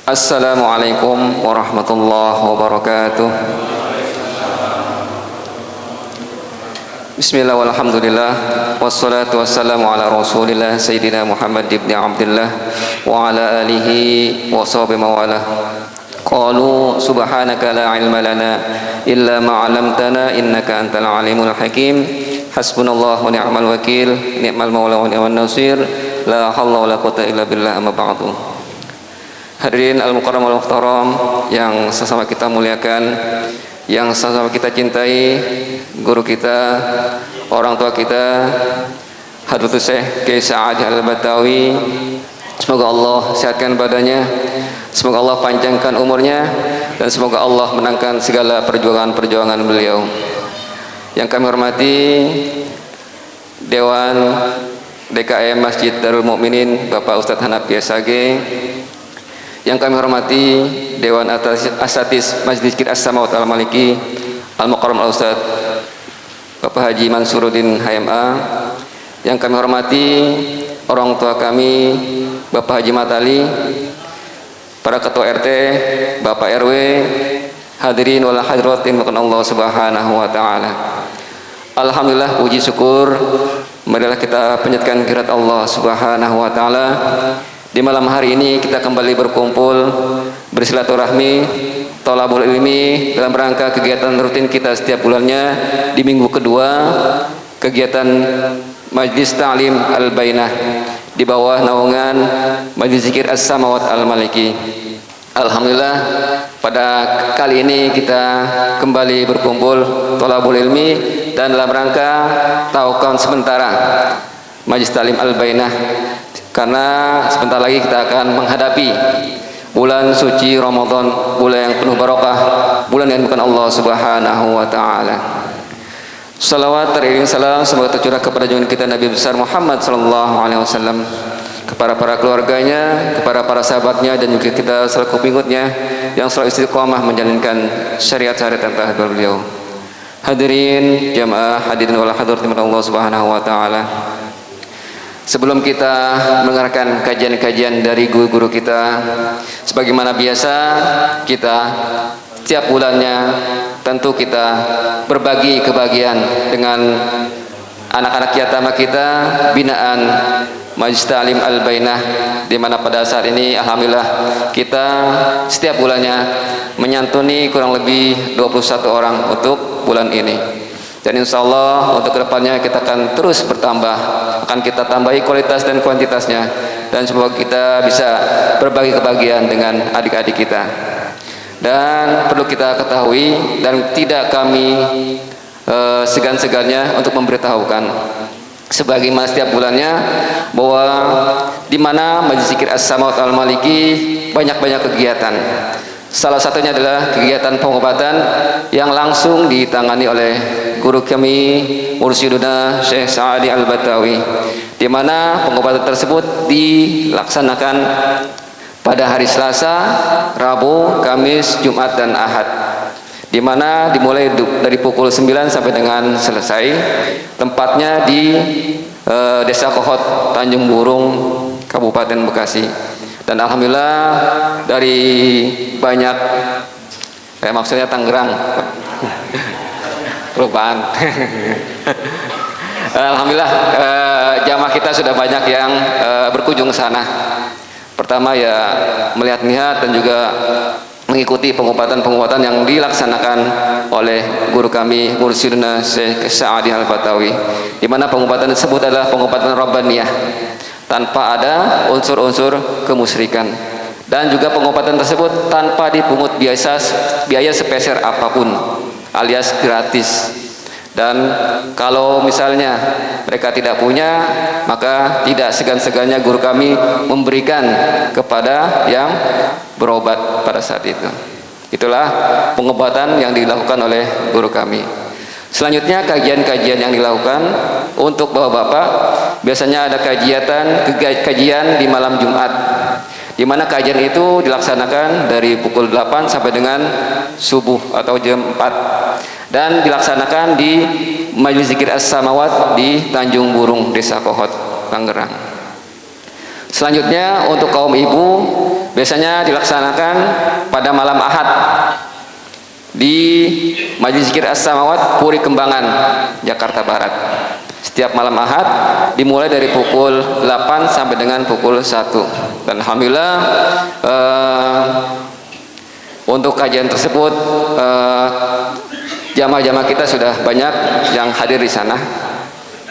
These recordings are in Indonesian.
Assalamualaikum warahmatullahi wabarakatuh. Bismillah walhamdulillah wassalatu wassalamu ala rasulillah Sayyidina Muhammad ibn Abdullah wa ala alihi wa sahbihi mawalah. Qalu subhanaka la ilma lana illa ma 'allamtana innaka antal alimul hakim. Hasbunallahu wa ni'mal wakil, ni'mal maula wa ni'man nasir. La haula wa la quwwata illa billah, amma ba'du. Hadirin al-mukarram wal-muhtaram yang sama-sama kita muliakan, yang sama-sama kita cintai, guru kita, orang tua kita, Hadratus Syekh Kiai Sa'adi Al-Batawi. Semoga Allah sehatkan badannya, semoga Allah panjangkan umurnya, dan semoga Allah menangkan segala perjuangan-perjuangan beliau. Yang kami hormati Dewan DKM Masjid Darul Mukminin Bapak Ustadz Hanafi SAG, yang kami hormati Dewan Asatidz Majlis Zikir As-Samawat Al-Maliki Al-Mukarram Al-Ustadz Bapak Haji Mansuruddin HMA, yang kami hormati orang tua kami Bapak Haji Matali, para ketua RT, Bapak RW, hadirin wal hadirat dimuliakan Allah Subhanahu wa taala. Alhamdulillah, puji syukur marilah kita panjatkan kehadirat Allah Subhanahu wa taala. Di malam hari ini kita kembali berkumpul bersilaturahmi thalabul ilmi dalam rangka kegiatan rutin kita setiap bulannya di minggu kedua, kegiatan Majlis Ta'lim Al-Bainah di bawah naungan Majlis Zikir As-Samawat Al-Maliki. Alhamdulillah, pada kali ini kita kembali berkumpul thalabul ilmi dan dalam rangka tauqan sementara Majlis Ta'lim Al-Bainah, karena sebentar lagi kita akan menghadapi bulan suci Ramadan, bulan yang penuh barokah, bulan yang bukan Allah Subhanahu wa taala. Salawat teriring salam semoga tercurah kepada junjungan kita Nabi besar Muhammad sallallahu alaihi wasallam, kepada para keluarganya, kepada para sahabatnya, dan juga kita selaku pengikutnya yang selalu istiqomah menjalankan syariat-syariat dan taat beliau. Hadirin jamaah hadirin wal hadirat Allah Subhanahu wa taala. Sebelum kita mendengarkan kajian-kajian dari guru-guru kita, sebagaimana biasa kita setiap bulannya tentu kita berbagi kebahagiaan dengan anak-anak yatama kita binaan Majlis Ta'lim Al-Bainah, di mana pada saat ini alhamdulillah kita setiap bulannya menyantuni kurang lebih 21 orang untuk bulan ini. Dan insya Allah untuk kedepannya kita akan terus bertambah, akan kita tambahi kualitas dan kuantitasnya, dan semoga kita bisa berbagi kebahagiaan dengan adik-adik kita. Dan perlu kita ketahui dan tidak kami segan-segannya untuk memberitahukan sebagaimana setiap bulannya bahwa di mana Majlis Zikir As-Samawat Al-Maliki banyak-banyak kegiatan. Salah satunya adalah kegiatan pengobatan yang langsung ditangani oleh guru kami Mursyiduna Syekh Sa'adi Al-Batawi, di mana pengobatan tersebut dilaksanakan pada hari Selasa, Rabu, Kamis, Jumat, dan Ahad, di mana dimulai dari pukul 9 sampai dengan selesai. Tempatnya di Desa Kohot, Tanjung Burung, Kabupaten Bekasi. Dan alhamdulillah dari banyak maksudnya Tangerang perubahan alhamdulillah jamaah kita sudah banyak yang berkunjung ke sana. Pertama ya melihat-lihat dan juga mengikuti pengobatan-pengobatan yang dilaksanakan oleh guru kami Mursyiduna Syekh Sa'adi Al-Batawi, di mana pengobatan tersebut adalah pengobatan rabbaniyah tanpa ada unsur-unsur kemusyrikan, dan juga pengobatan tersebut tanpa dipungut biaya sepeser apapun alias gratis. Dan kalau misalnya mereka tidak punya, maka tidak segan-segannya guru kami memberikan kepada yang berobat pada saat itu. Itulah pengobatan yang dilakukan oleh guru kami. Selanjutnya kajian-kajian yang dilakukan untuk bapak-bapak, biasanya ada kajian di malam Jumat, di mana kajian itu dilaksanakan dari pukul 8 sampai dengan subuh atau jam 4, dan dilaksanakan di Majlis Zikir As-Samawat di Tanjung Burung, Desa Kohot, Tangerang. Selanjutnya untuk kaum ibu biasanya dilaksanakan pada malam Ahad di Majelis Zikir As-Samawat Puri Kembangan, Jakarta Barat. Setiap malam Ahad dimulai dari pukul 8 sampai dengan pukul 1. Dan alhamdulillah untuk kajian tersebut jamaah-jamaah kita sudah banyak yang hadir di sana.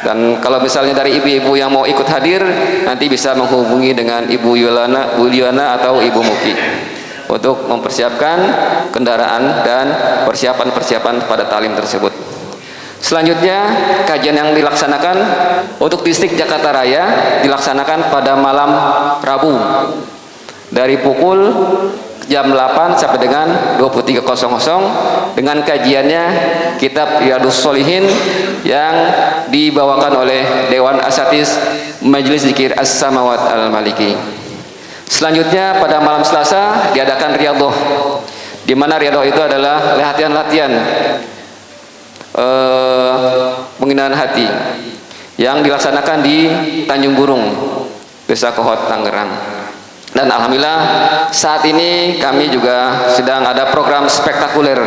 Dan kalau misalnya dari ibu-ibu yang mau ikut hadir, nanti bisa menghubungi dengan Ibu Yuliana atau Ibu Muki untuk mempersiapkan kendaraan dan persiapan-persiapan pada talim tersebut. Selanjutnya, kajian yang dilaksanakan untuk distrik Jakarta Raya dilaksanakan pada malam Rabu dari pukul jam 8 sampai dengan 23.00 dengan kajiannya kitab Riyadhus Shalihin yang dibawakan oleh Dewan Asatidz Majelis Zikir As-Samawat Al-Maliki. Selanjutnya pada malam Selasa diadakan Riyadhah, di mana Riyadhah itu adalah latihan-latihan penghinaan hati yang dilaksanakan di Tanjung Burung, Desa Kohot, Tangerang. Dan alhamdulillah saat ini kami juga sedang ada program spektakuler,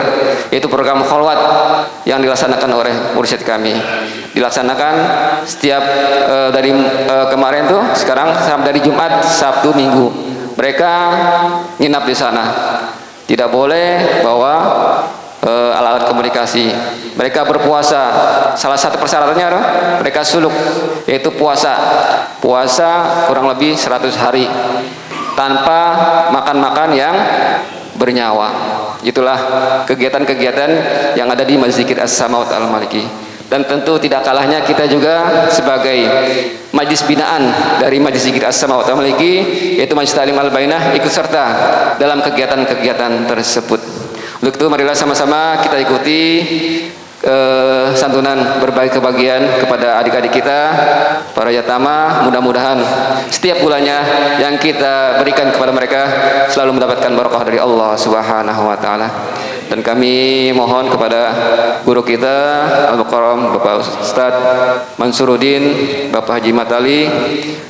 yaitu program kholwat yang dilaksanakan oleh mursyid kami. Dilaksanakan setiap dari kemarin tuh, sekarang dari Jumat, Sabtu, Minggu. Mereka nginap di sana. Tidak boleh bawa alat-alat komunikasi. Mereka berpuasa. Salah satu persyaratannya adalah mereka suluk, yaitu puasa kurang lebih 100 hari tanpa makan-makan yang bernyawa. Itulah kegiatan-kegiatan yang ada di Majelis Zikir As-Samawat Al-Maliki. Dan tentu tidak kalahnya kita juga sebagai majlis binaan dari Majelis Zikir As-Samawat Al-Maliki, yaitu Majelis Ta'lim Al-Bainah, ikut serta dalam kegiatan-kegiatan tersebut. Untuk itu marilah sama-sama kita ikuti santunan berbagi kebahagiaan kepada adik-adik kita, para yatama. Mudah-mudahan setiap bulannya yang kita berikan kepada mereka selalu mendapatkan barokah dari Allah Subhanahu wa taala. Dan kami mohon kepada guru kita Al-Mukarram Bapak Ustadz Mansuruddin, Bapak Haji Matali,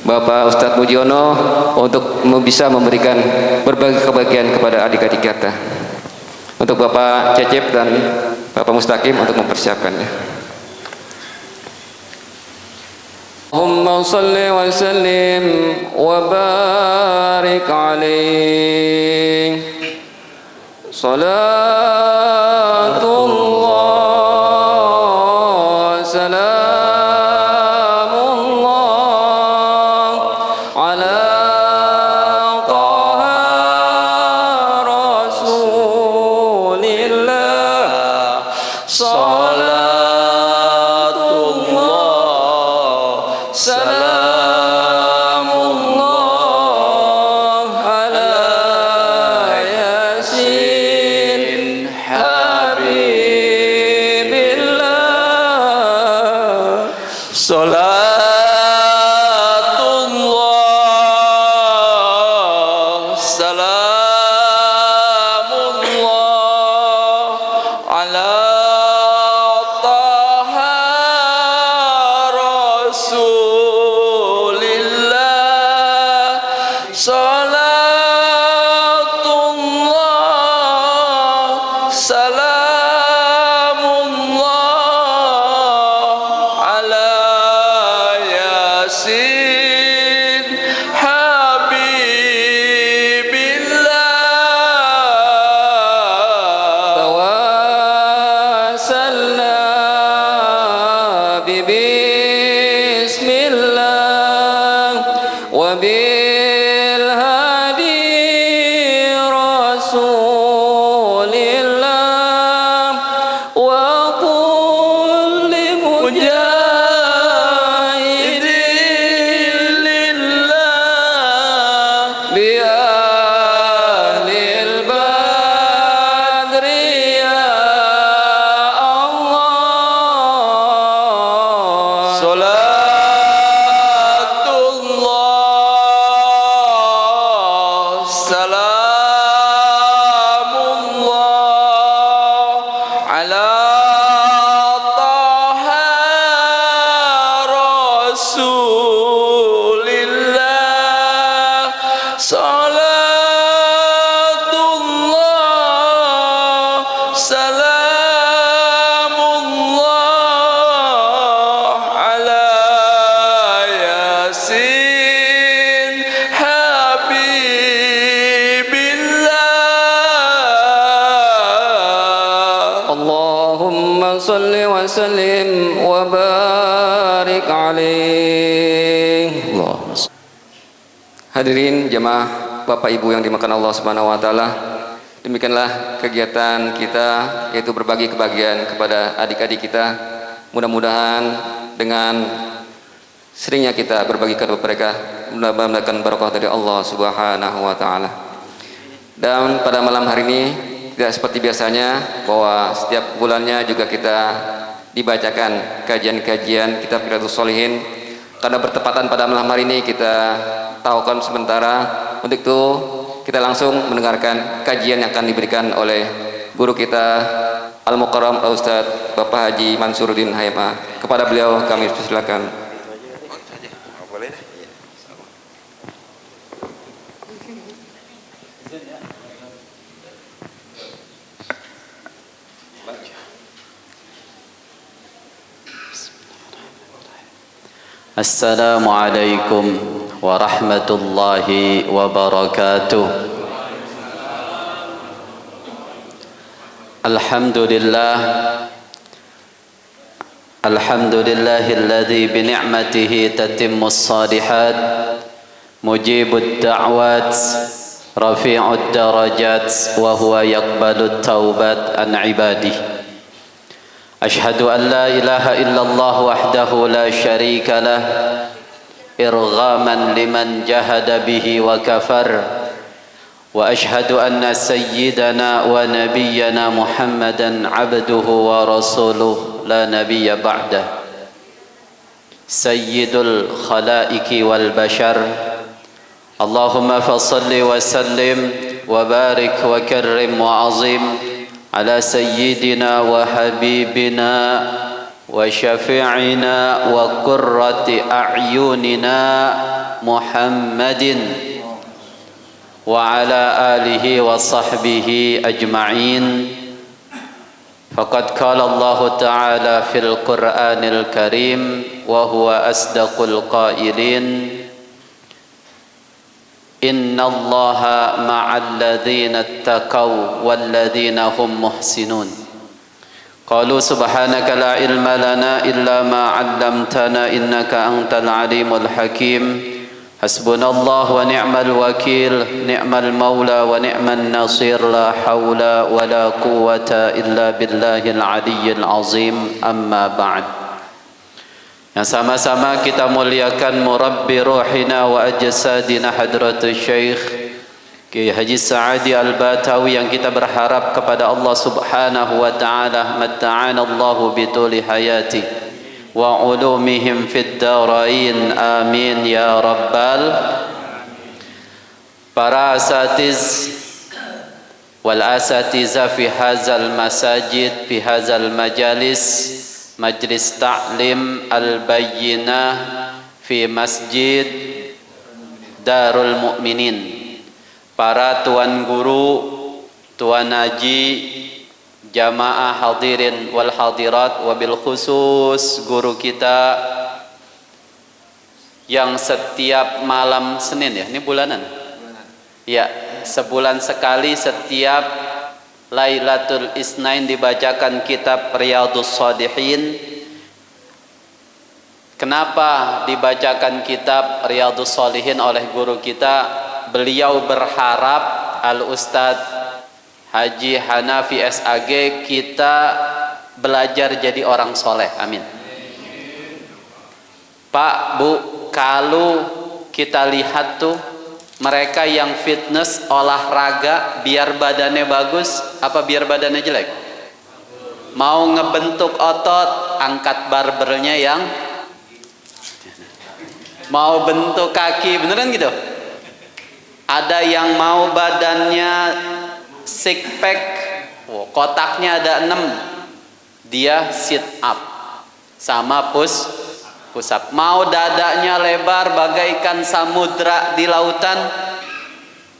Bapak Ustadz Mujiono untuk bisa memberikan berbagi kebahagiaan kepada adik-adik kita. Untuk Bapak Cecep dan Bapak Mustaqim untuk mempersiapkannya. Allahumma salli wa sallim wa barik alaihi. Salatullah salamullah ala Yasin Habibillah. وسلم وبارك عليه. Hadirin jamaah Bapak Ibu yang dimakan Allah Subhanahu wa taala, demikianlah kegiatan kita, yaitu berbagi kebahagiaan kepada adik-adik kita. Mudah-mudahan dengan seringnya kita berbagi kepada mereka, mudah-mudahan mendapatkan barokah dari Allah Subhanahu wa taala. Dan pada malam hari ini tidak seperti biasanya bahwa setiap bulannya juga kita dibacakan kajian-kajian kitab Riyadhus Shalihin. Karena bertepatan pada malam hari ini kita tahukan sementara, untuk itu kita langsung mendengarkan kajian yang akan diberikan oleh guru kita Al-Mukarram Ustadz Bapak Haji Mansuruddin HMA. Kepada beliau kami persilakan. Assalamualaikum warahmatullahi wabarakatuh. Alhamdulillahilladzi bi ni'matihi tatimmus shalihat, mujibud da'wat, rafi'ud darajat, wa huwa yaqbalut taubat an ibadihi. أشهد أن لا إله إلا الله وحده لا شريك له إرغاما لمن جهد به وكفر وأشهد أن سيدنا ونبينا محمدا عبده ورسوله لا نبي بعده سيد الخلائق والبشر اللهم فصل وسلم وبارك وكرم وعظيم على سيدنا وحبيبنا وشفيعنا وقرة أعيننا محمد وعلى آله وصحبه أجمعين. فقد قال الله تعالى في القرآن الكريم وهو أصدق القائلين إن الله مع الذين اتقوا والذين هم محسنون. قالوا سبحانك لا علم لنا إلا ما علمتنا إنك أنت العليم الحكيم. حسبنا الله ونعم الوكيل نعم المولى ونعم النصير لا حول ولا قوة إلا بالله العلي العظيم. أما بعد, yang sama-sama kita muliakan murabbi ruhina wa ajsadina hadratus syekh Kiai Haji Sa'adi Al-Batawi, yang kita berharap kepada Allah Subhanahu wa taala matta'ana Allahu bituli hayati wa ulumihim fid darain amin ya rabbal. Para asatiz wal asatiza fi hadzal masajid fi hadzal majalis, Majlis Ta'lim Al-Bayyinah fi Masjid Darul Mu'minin, para tuan guru, tuan haji, jamaah hadirin wal hadirat, wabil khusus guru kita yang setiap malam Senin, ya ini bulanan ya, sebulan sekali setiap Lailatul Isnain dibacakan kitab Riyadhus Shalihin. Kenapa dibacakan kitab Riyadhus Shalihin oleh guru kita? Beliau berharap Al-Ustadz Haji Hanafi SAG kita belajar jadi orang soleh. Amin. Pak, Bu, kalau kita lihat tuh mereka yang fitness, olahraga biar badannya bagus apa biar badannya jelek? Mau ngebentuk otot, angkat barbelnya yang mau bentuk kaki, beneran gitu? Ada yang mau badannya six pack, kotaknya ada 6, dia sit up sama push up. Mau dadanya lebar bagaikan samudra di lautan,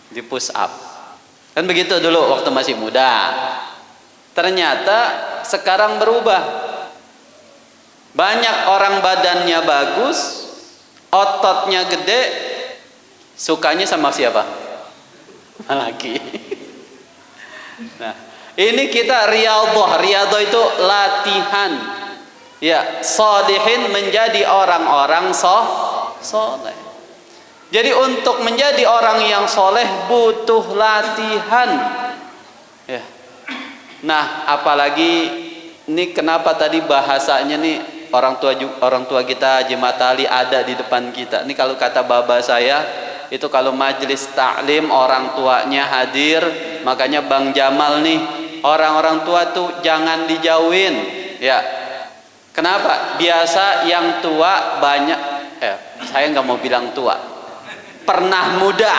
di push up. Kan begitu dulu waktu masih muda. Ternyata sekarang berubah. Banyak orang badannya bagus, ototnya gede, sukanya sama siapa? Laki. Nah, ini kita riyadhah. Riyadhah itu latihan. Ya, sholihin menjadi orang-orang soleh. Jadi untuk menjadi orang yang soleh butuh latihan. Ya. Nah, apalagi ini kenapa tadi bahasanya nih orang tua kita Haji Matali ada di depan kita. Ini kalau kata baba saya itu kalau majelis taklim orang tuanya hadir, makanya Bang Jamal nih orang-orang tua tuh jangan dijauhin. Ya. Kenapa? Biasa yang tua banyak, saya nggak mau bilang tua, pernah muda,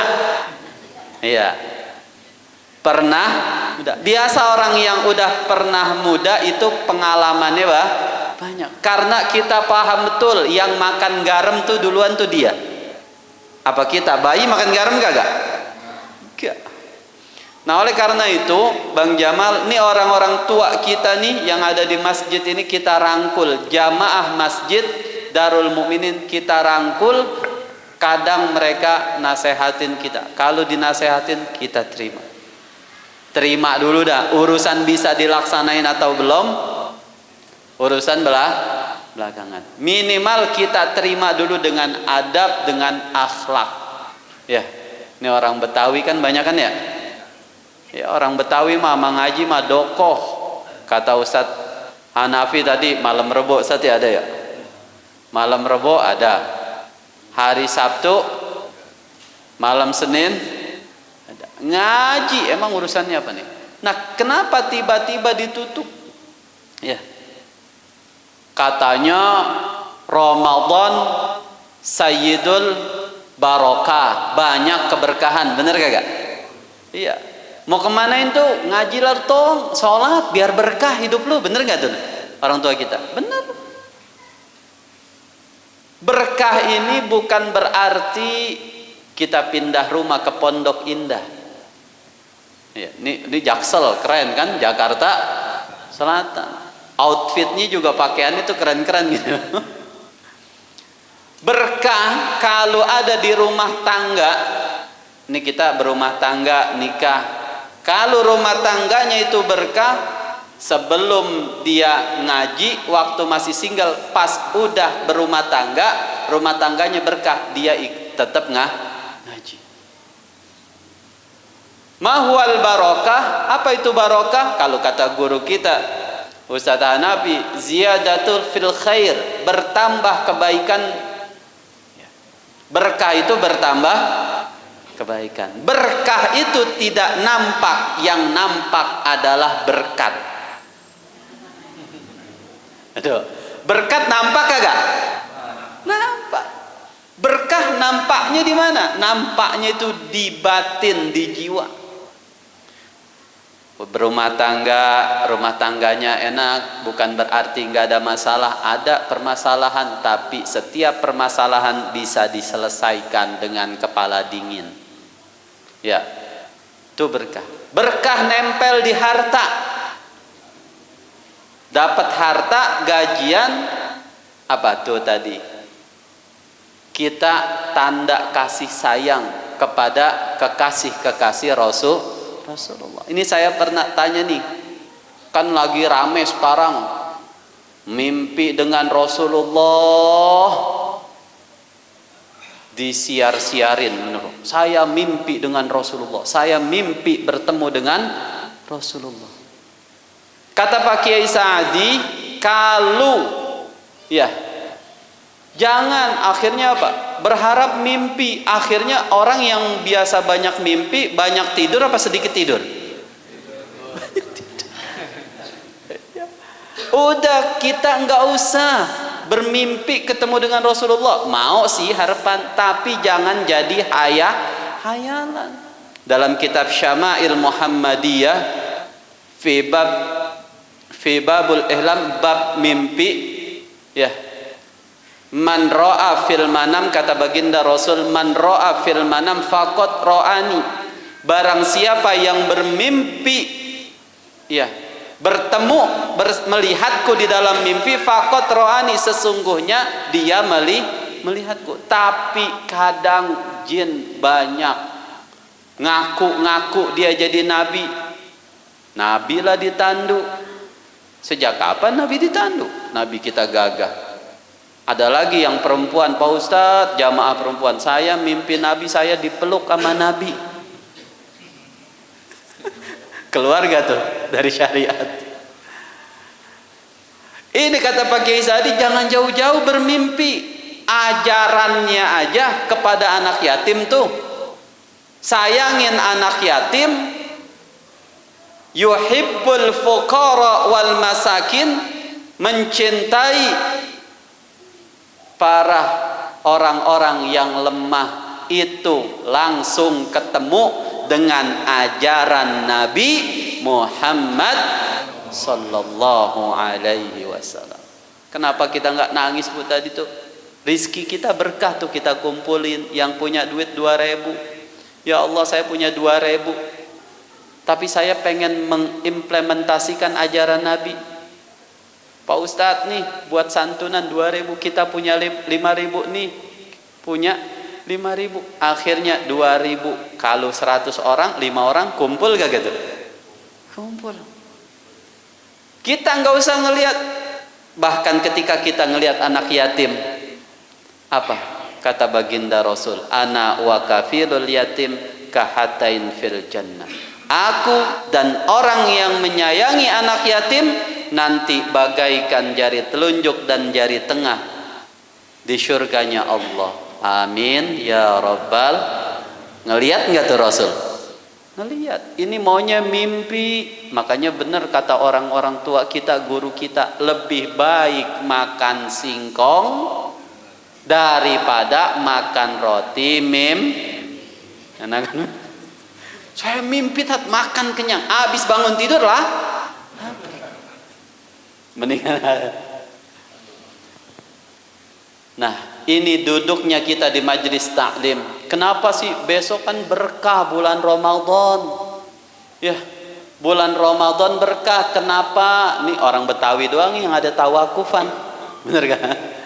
iya, pernah muda. Biasa orang yang udah pernah muda itu pengalamannya banyak. Karena kita paham betul yang makan garam tuh duluan tuh dia. Apa kita bayi makan garam kagak? Enggak. Nah oleh karena itu Bang Jamal, ini orang-orang tua kita nih yang ada di masjid ini kita rangkul, jamaah masjid Darul Mukminin kita rangkul. Kadang mereka nasehatin kita, kalau dinasehatin kita terima dulu dah. Urusan bisa dilaksanain atau belum urusan belakangan. Minimal kita terima dulu dengan adab, dengan akhlak. Ya, ini orang Betawi kan banyak kan ya. Ya orang Betawi mah ngaji mah dokoh. Kata Ustadz Hanafi tadi malam Rebo, Ustadz ya ada ya? Malam Rebo ada. Hari Sabtu, malam Senin ada. Ngaji emang urusannya apa nih? Nah, kenapa tiba-tiba ditutup? Ya. Katanya Ramadan Sayyidul Barokah, banyak keberkahan. Bener kagak? Iya. Mau kemanain tuh? Ngaji lah tong, sholat biar berkah hidup lu. Bener gak tuh orang tua kita? Bener. Berkah ini bukan berarti kita pindah rumah ke Pondok Indah. Ya, ini Jaksel keren kan, Jakarta Selatan. Outfitnya juga pakaian itu keren-keren gitu. Berkah kalau ada di rumah tangga. Ini kita berumah tangga nikah. Kalau rumah tangganya itu berkah, sebelum dia ngaji waktu masih single, pas udah berumah tangga, rumah tangganya berkah, dia tetap ngaji. Mahwal barokah, apa itu barokah? Kalau kata guru kita Ustadz Hanafi, ziyadatul fil khair, bertambah kebaikan. Berkah itu bertambah kebaikan. Berkah itu tidak nampak, yang nampak adalah berkat. Aduh, berkat nampak kagak? Nampak. Berkah nampaknya di mana? Nampaknya itu di batin, di jiwa. Berumah tangga, rumah tangganya enak, bukan berarti nggak ada masalah. Ada permasalahan, tapi setiap permasalahan bisa diselesaikan dengan kepala dingin. Ya, itu berkah. Berkah nempel di harta. Dapat harta, gajian, apa tuh tadi? Kita tanda kasih sayang kepada kekasih-kekasih Rasulullah. Ini saya pernah tanya nih, kan lagi rame sekarang mimpi dengan Rasulullah. Disiar-siarin menurut saya, mimpi dengan Rasulullah, saya mimpi bertemu dengan Rasulullah. Kata Pak Kiai Saadi, kalau ya jangan akhirnya apa? Berharap mimpi, akhirnya orang yang biasa banyak mimpi, banyak tidur apa sedikit tidur? Udah, kita nggak usah bermimpi ketemu dengan Rasulullah. Mau sih harapan, tapi jangan jadi hayalan. Dalam kitab Syama'il Muhammadiyah fi babul ihlam, bab mimpi, ya, man ra'a fil manam, kata baginda Rasul, man ra'a fil manam faqad ra'ani, barang siapa yang bermimpi, ya, bertemu, melihatku di dalam mimpi, faqad ra'ani, sesungguhnya dia melihatku. Tapi kadang jin banyak ngaku-ngaku dia jadi nabi lah ditandu. Sejak kapan Nabi ditanduk? Nabi kita gagah. Ada lagi yang perempuan, Pak Ustadz, jamaah perempuan, saya mimpi Nabi, saya dipeluk sama Nabi. Keluarga tuh dari syariat. Ini kata Pak Kiai Sadi, jangan jauh-jauh bermimpi. Ajarannya aja kepada anak yatim tuh, sayangin anak yatim, yuhibbul fuqara wal masakin, mencintai para orang-orang yang lemah. Itu langsung ketemu dengan ajaran Nabi Muhammad sallallahu alaihi wasallam. Kenapa kita nggak nangis Bu tadi tuh? Rizki kita berkah tuh kita kumpulin. Yang punya duit 2.000, ya Allah saya punya 2.000, tapi saya pengen mengimplementasikan ajaran Nabi. Pak Ustadz nih buat santunan 2.000, kita punya 5.000 nih, punya 5.000. Akhirnya 2.000, kalau 100 orang 5 orang kumpul gak gitu? Kumpul. Kita nggak usah ngelihat. Bahkan ketika kita ngelihat anak yatim, apa kata baginda Rasul? Ana wa kafilul yatim kahatain fil jannah. Aku dan orang yang menyayangi anak yatim nanti bagaikan jari telunjuk dan jari tengah di surganya Allah. Amin ya rabbal. Ngelihat nggak tuh Rasul? Ngelihat. Ini maunya mimpi. Makanya benar kata orang-orang tua kita, guru kita, lebih baik makan singkong daripada makan roti saya mimpi makan kenyang, habis bangun tidur lah mendingan. Nah ini duduknya kita di majelis taklim. Kenapa sih? Besok kan berkah bulan Ramadan ya, bulan Ramadan berkah. Kenapa? Nih orang Betawi doang yang ada tawakufan, bener kan?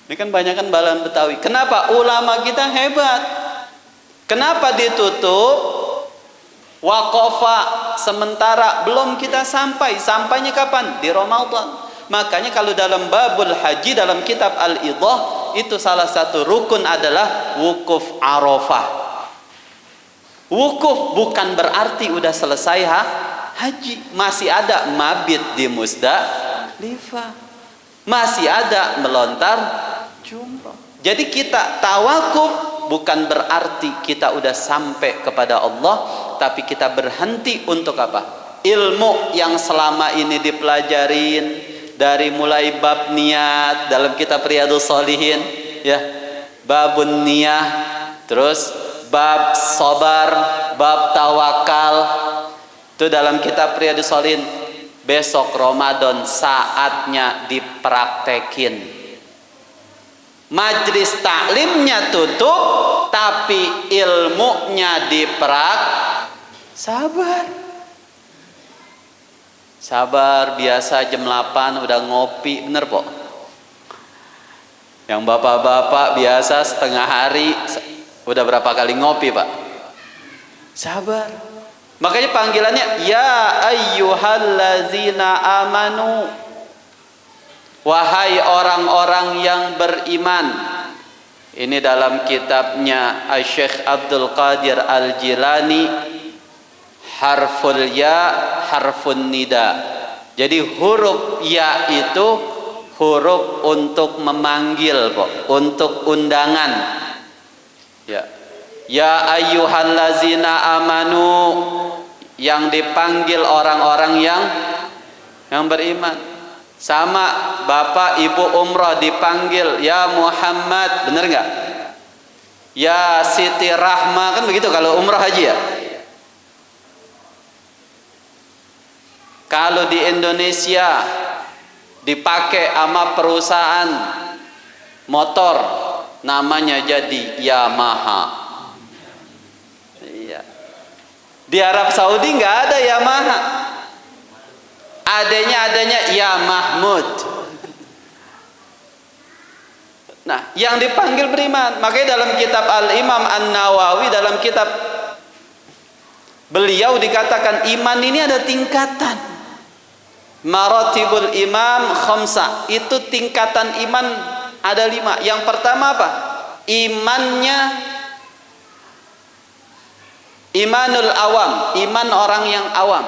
Ini kan banyak kan balan Betawi. Kenapa? Ulama kita hebat. Kenapa ditutup? Waqafa sementara belum kita sampai. Sampainya kapan? Di Ramadan. Makanya kalau dalam babul haji dalam kitab Al-Idah itu salah satu rukun adalah wukuf Arafah. Wukuf bukan berarti udah selesai haji. Masih ada mabit di Muzdalifah. Masih ada melontar jumrah. Jadi kita tawakuf bukan berarti kita udah sampai kepada Allah, tapi kita berhenti untuk apa? Ilmu yang selama ini dipelajarin dari mulai bab niat dalam kitab Riyadhus Shalihin ya, babun niyah, terus bab sabar, bab tawakal, itu dalam kitab Riyadhus Shalihin. Besok Ramadan saatnya dipraktekin. Majlis taklimnya tutup, tapi ilmunya sabar. Sabar, biasa jam 8 udah ngopi, bener Pok? Yang bapak-bapak biasa setengah hari udah berapa kali ngopi Pak? Sabar. Makanya panggilannya ya ayyuhallazina amanu, wahai orang-orang yang beriman. Ini dalam kitabnya Syekh Abdul Qadir Al-Jilani, harful ya harfun nida. Jadi huruf ya itu huruf untuk memanggil Pak, untuk undangan ya. Ya ayyuhallazina amanu, yang dipanggil orang-orang yang beriman. Sama bapak ibu umrah dipanggil ya Muhammad, bener nggak? Ya Siti Rahma, kan begitu kalau umrah haji ya. Kalau di Indonesia dipakai sama perusahaan motor namanya jadi Yamaha. Iya. Di Arab Saudi nggak ada Yamaha. Adanya ya Mahmud. Nah, yang dipanggil beriman. Makanya dalam kitab Al-Imam An-Nawawi, dalam kitab beliau dikatakan iman ini ada tingkatan. Maratibul imam khamsah. Itu tingkatan iman ada 5. Yang pertama apa? Imannya imanul awam, iman orang yang awam.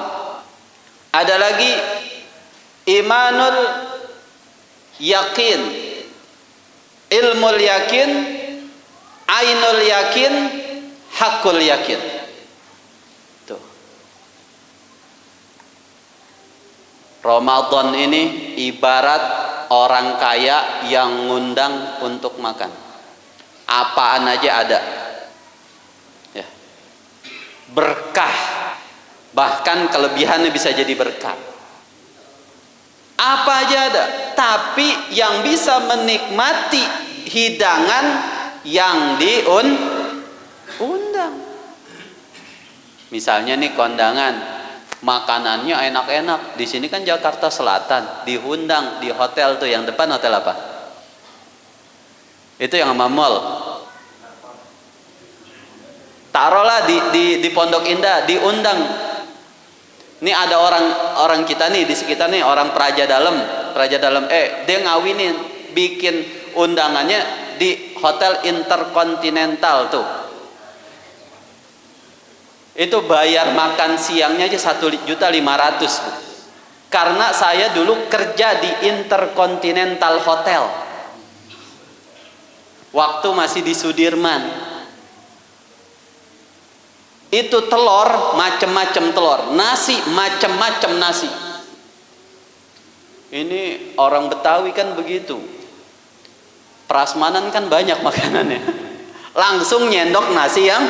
Ada lagi imanul yakin, ilmul yakin, ainul yakin, hakul yakin. Tuh. Ramadan ini ibarat orang kaya yang ngundang untuk makan. Apaan aja ada. Ya. Berkah. Bahkan kelebihannya bisa jadi berkah. Apa aja ada. Tapi yang bisa menikmati hidangan yang diundang. Misalnya nih kondangan, makanannya enak-enak. Di sini kan Jakarta Selatan, diundang di hotel tuh, yang depan hotel apa? Itu yang sama mall. Taruhlah di Pondok Indah diundang. Ini ada orang kita nih di sekitar nih, orang Praja Dalam, dia ngawinin, bikin undangannya di Hotel Intercontinental tuh. Itu bayar makan siangnya aja 1.500.000. Karena saya dulu kerja di Intercontinental Hotel waktu masih di Sudirman. Itu telur macem-macem telur, nasi macem-macem nasi. Ini orang Betawi kan begitu, prasmanan kan banyak makanannya. Langsung nyendok nasi yang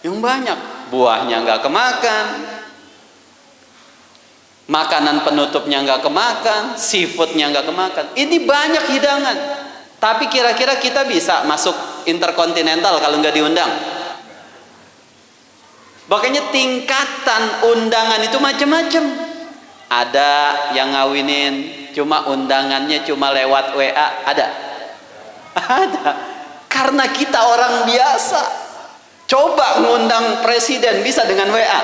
banyak. Buahnya nggak kemakan, makanan penutupnya nggak kemakan, seafoodnya nggak kemakan. Ini banyak hidangan. Tapi kira-kira kita bisa masuk Intercontinental kalau nggak diundang? Makanya tingkatan undangan itu macam-macam. Ada yang ngawinin cuma undangannya cuma lewat WA, ada. Karena kita orang biasa. Coba ngundang presiden bisa dengan WA.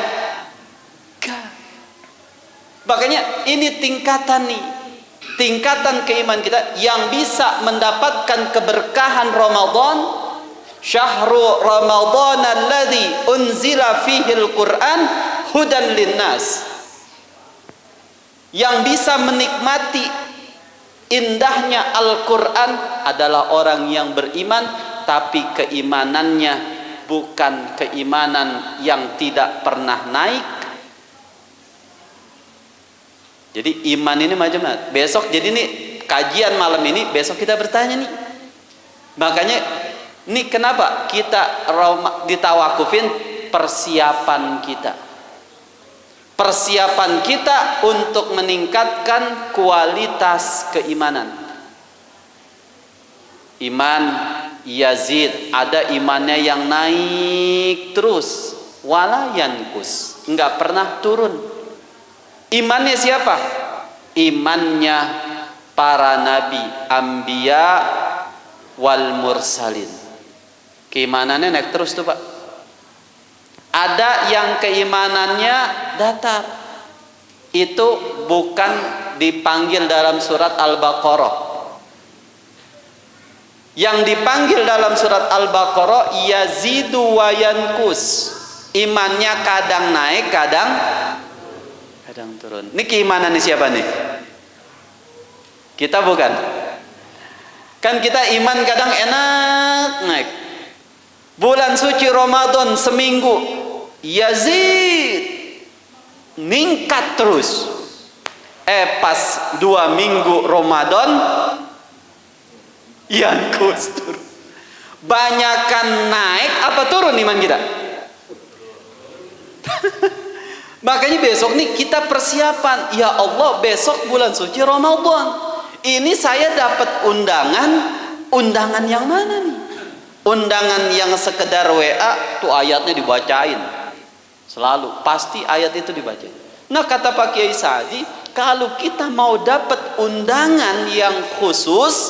Makanya ini tingkatan nih. Tingkatan keimanan kita yang bisa mendapatkan keberkahan Ramadan. Syahrul Ramadan alladzi unzila fihil Qur'an hudan linnas. Yang bisa menikmati indahnya Al-Qur'an adalah orang yang beriman, tapi keimanannya bukan keimanan yang tidak pernah naik. Jadi iman ini macam-macam. Besok jadi nih kajian malam ini, besok kita bertanya nih. Makanya ini kenapa kita ditawakufin persiapan kita. Persiapan kita untuk meningkatkan kualitas keimanan. Iman yazid, ada imannya yang naik terus, wala yankus, enggak pernah turun. Imannya siapa? Imannya para nabi, anbiya wal mursalin. Keimanannya naik terus tuh Pak. Ada yang keimanannya datar. Itu bukan dipanggil dalam surat Al-Baqarah. Yang dipanggil dalam surat Al-Baqarah yazidu wa yankus. Imannya kadang naik, kadang turun. Ini keimanan siapa nih? Kita bukan. Kan kita iman kadang enak naik. Bulan suci Ramadan seminggu yazid meningkat terus. Pas 2 minggu Ramadan yankus turun. Banyakan naik apa turun iman kita? Makanya besok nih kita persiapan. Ya Allah, besok bulan suci Ramadan. Ini saya dapat undangan yang mana nih? Undangan yang sekedar WA tuh ayatnya dibacain selalu, pasti ayat itu dibacain. Nah kata Pak Kiai Sa'di, kalau kita mau dapat undangan yang khusus,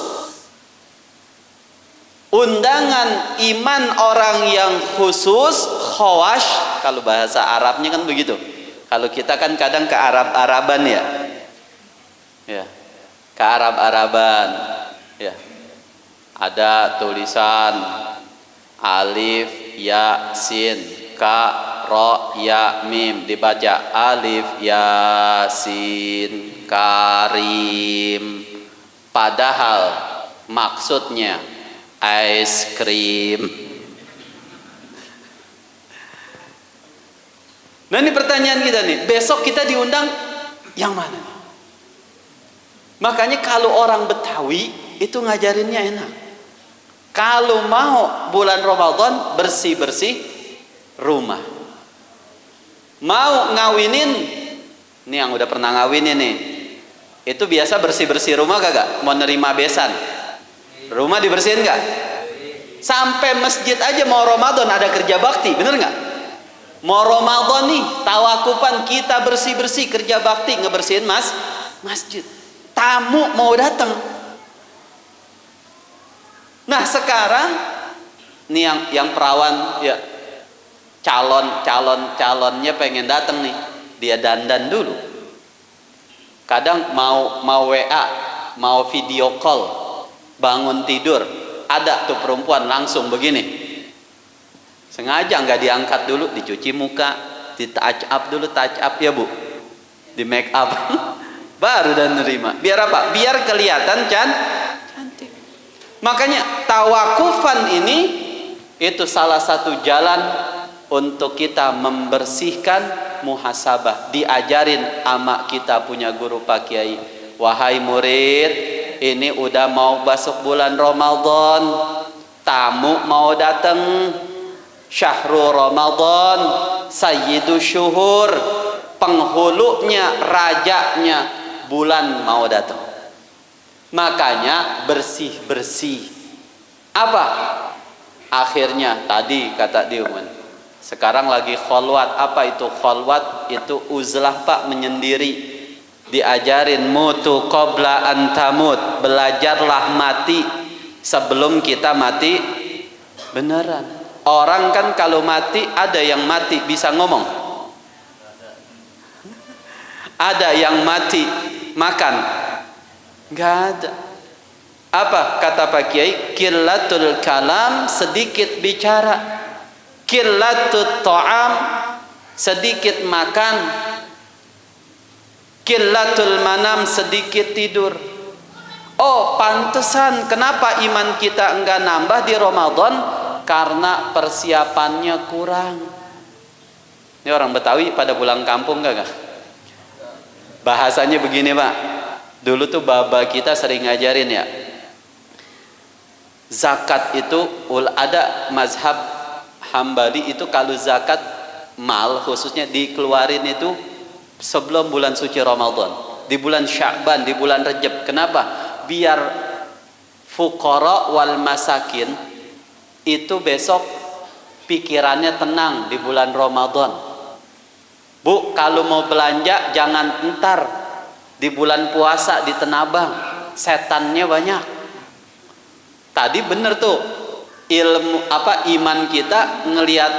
undangan iman orang yang khusus, khawash, kalau bahasa Arabnya kan begitu. Kalau kita kan kadang ke Arab-Araban ya, Ya, ke Arab-Araban. Ya. Ada tulisan alif ya sin ka ro ya mim, dibaca alif ya sin karim, padahal maksudnya es krim. Nah ini pertanyaan kita nih, besok kita diundang yang mana? Makanya kalau orang Betawi itu ngajarinnya enak. Kalau mau bulan Ramadan bersih-bersih rumah. Mau ngawinin, ini yang udah pernah ngawinin nih, itu biasa bersih-bersih rumah kagak? Mau nerima besan, rumah dibersihin gak? Sampai masjid aja mau Ramadan ada kerja bakti, bener gak? Mau Ramadan nih, tawakufan kita bersih-bersih kerja bakti ngebersihin masjid. Tamu mau datang. Nah sekarang nih yang perawan ya, calonnya pengen datang nih, dia dandan dulu. Kadang mau WA, mau video call, bangun tidur, ada tuh perempuan langsung begini. Sengaja nggak diangkat dulu, dicuci muka, di touch up dulu, touch up ya bu, di make up, baru dan nerima. Biar apa? Biar kelihatan cantik. Makanya tawakufan ini itu salah satu jalan untuk kita membersihkan muhasabah. Diajarin ama kita punya guru Pak Kiai, wahai murid, ini udah mau masuk bulan Ramadan, tamu mau datang. Syahrul Ramadan sayyidu syuhur, penghulunya, rajanya bulan mau datang. Makanya bersih-bersih. Apa? Akhirnya tadi kata Diuman, sekarang lagi kholwat. Apa itu kholwat? Itu uzlah Pak, menyendiri. Diajarin mutu qabla antamut, belajarlah mati sebelum kita mati beneran. Orang kan kalau mati, ada yang mati bisa ngomong, ada yang mati makan, nggak ada. Apa kata Pak Kiai? Qillatul kalam, sedikit bicara. Qillatut ta'am, sedikit makan. Qillatul manam, sedikit tidur. Oh pantesan kenapa iman kita enggak nambah di Ramadan? Karena persiapannya kurang. Ini orang Betawi pada pulang kampung gak? Bahasanya begini Pak, dulu tuh baba kita sering ngajarin ya, zakat itu ada mazhab Hambali itu kalau zakat mal khususnya dikeluarin itu sebelum bulan suci Ramadan, di bulan Sya'ban, di bulan Rajab. Kenapa? Biar fuqara wal masakin itu besok pikirannya tenang di bulan Ramadan. Bu, kalau mau belanja jangan entar di bulan puasa di Tenabang, setannya banyak. Tadi bener tuh, ilmu apa iman kita ngelihat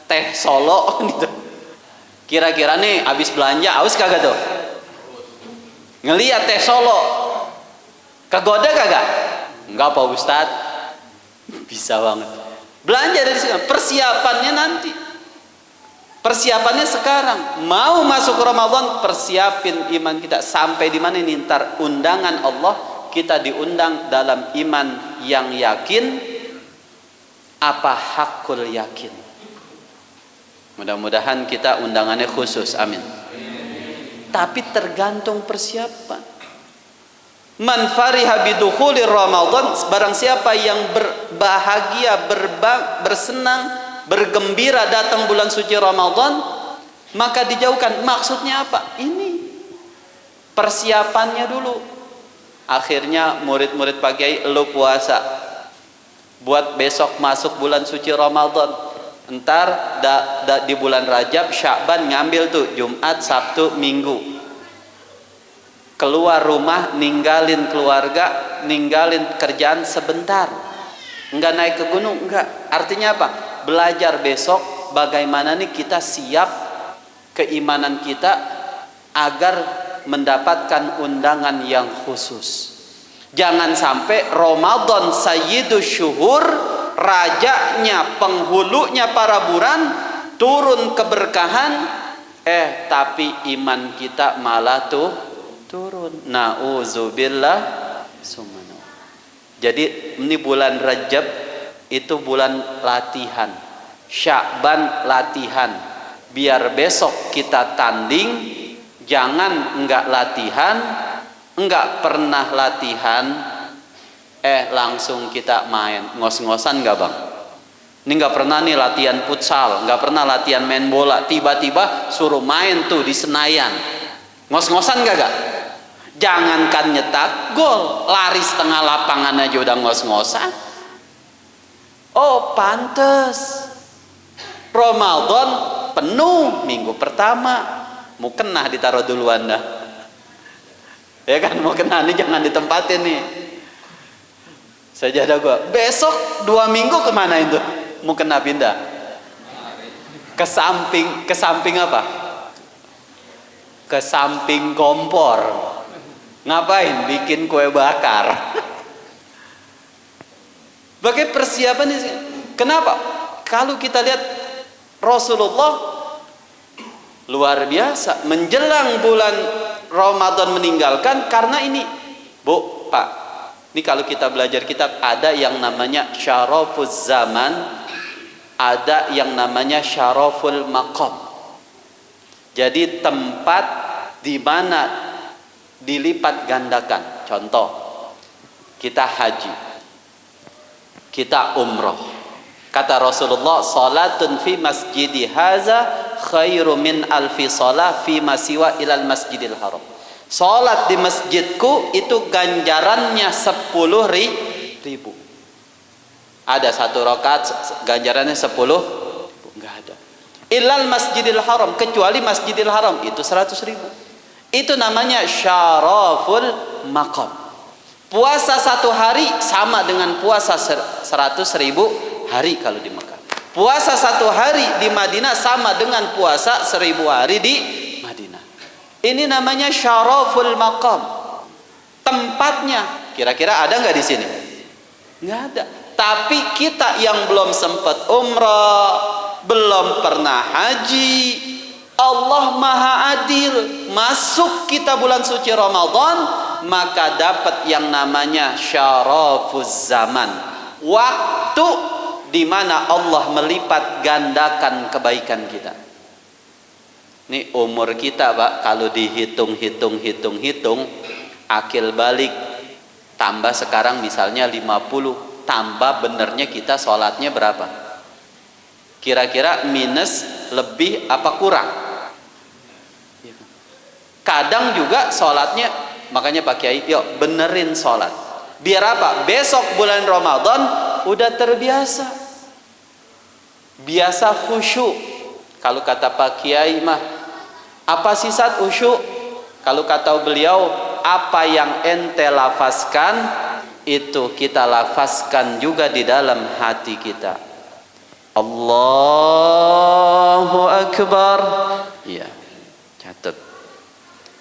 teh Solo gitu. Kira-kira nih habis belanja aus kagak tuh? Ngelihat teh Solo kegoda kagak? Enggak Pak Ustadz. Bisa banget. Belanja dari sekarang, persiapannya nanti. Persiapannya sekarang. Mau masuk Ramadan, persiapin iman kita. Sampai di mana ini ntar undangan Allah, kita diundang dalam iman yang yakin. Apa hakul yakin? Mudah-mudahan kita undangannya khusus, amin. Tapi tergantung persiapan. Man fariha bidukhuli Ramadan, barang siapa yang berbahagia, bersenang, bergembira datang bulan suci Ramadan, maka dijauhkan. Maksudnya apa? Ini persiapannya dulu. Akhirnya murid-murid Pak Kiai, lu puasa buat besok masuk bulan suci Ramadan. Ntar di bulan Rajab, Sya'ban ngambil tuh Jumat, Sabtu, Minggu. Keluar rumah, ninggalin keluarga, ninggalin kerjaan sebentar. Enggak naik ke gunung, enggak. Artinya apa? Belajar besok bagaimana nih kita siap keimanan kita agar mendapatkan undangan yang khusus. Jangan sampai Ramadan sayyidus syuhur, rajanya, penghulunya para bulan, turun keberkahan, tapi iman kita malah turun. Nauzubillah summa. Jadi ini bulan Rajab itu bulan latihan, Sya'ban latihan. Biar besok kita tanding, jangan enggak latihan, enggak pernah latihan, langsung kita main. Ngos-ngosan enggak bang? Ini enggak pernah nih latihan futsal, enggak pernah latihan main bola, tiba-tiba suruh main tuh di Senayan. Ngos-ngosan enggak? Jangankan nyetak gol, lari setengah lapangan aja udah ngos-ngosan. Oh pantes Ramadan penuh minggu pertama, mau kena ditaruh duluan dah. Ya kan, mau kena nih jangan ditempatin nih. Sajadah gua. Besok 2 minggu kemana itu? Mau kena pindah. Ke samping apa? Ke samping kompor. Ngapain? Bikin kue bakar. Bagaimana persiapan ini? Kenapa? Kalau kita lihat Rasulullah luar biasa menjelang bulan Ramadan meninggalkan, karena ini Bu, Pak, ini kalau kita belajar kitab ada yang namanya syarafuz zaman, ada yang namanya syaraful maqam. Jadi tempat di mana dilipat gandakan. Contoh, kita haji, kita umroh. Kata Rasulullah, salatun fi masjidi haza khairu min alfi salah fi masiwa ilal masjidil haram. Salat di masjidku itu ganjarannya 10.000. Ada 1 rakaat ganjarannya 10? Enggak ada. Ilal masjidil haram, kecuali masjidil haram itu 100.000. Itu namanya syaraful maqam. Puasa 1 hari sama dengan puasa 100.000 hari kalau di Mekah. Puasa 1 hari di Madinah sama dengan puasa 1000 hari di Madinah. Ini namanya syaraful maqam. Tempatnya kira-kira ada nggak di sini? Nggak ada. Tapi kita yang belum sempat umrah, belum pernah haji, Allah Maha Adil. Masuk kita bulan suci Ramadan, maka dapat yang namanya syarafuz zaman. Waktu di mana Allah melipat gandakan kebaikan kita. Ini umur kita, Pak, kalau dihitung, akil balik tambah sekarang misalnya 50, tambah benernya kita sholatnya berapa? Kira-kira minus, lebih, apa kurang? Kadang juga sholatnya, makanya Pak Kiai, yuk benerin sholat. Biar apa? Besok bulan Ramadan udah terbiasa. Biasa khusyuk. Kalau kata Pak Kiai mah, apa sih saat khusyuk? Kalau kata beliau, apa yang ente lafazkan itu kita lafazkan juga di dalam hati kita. Allahu Akbar. Iya, catat.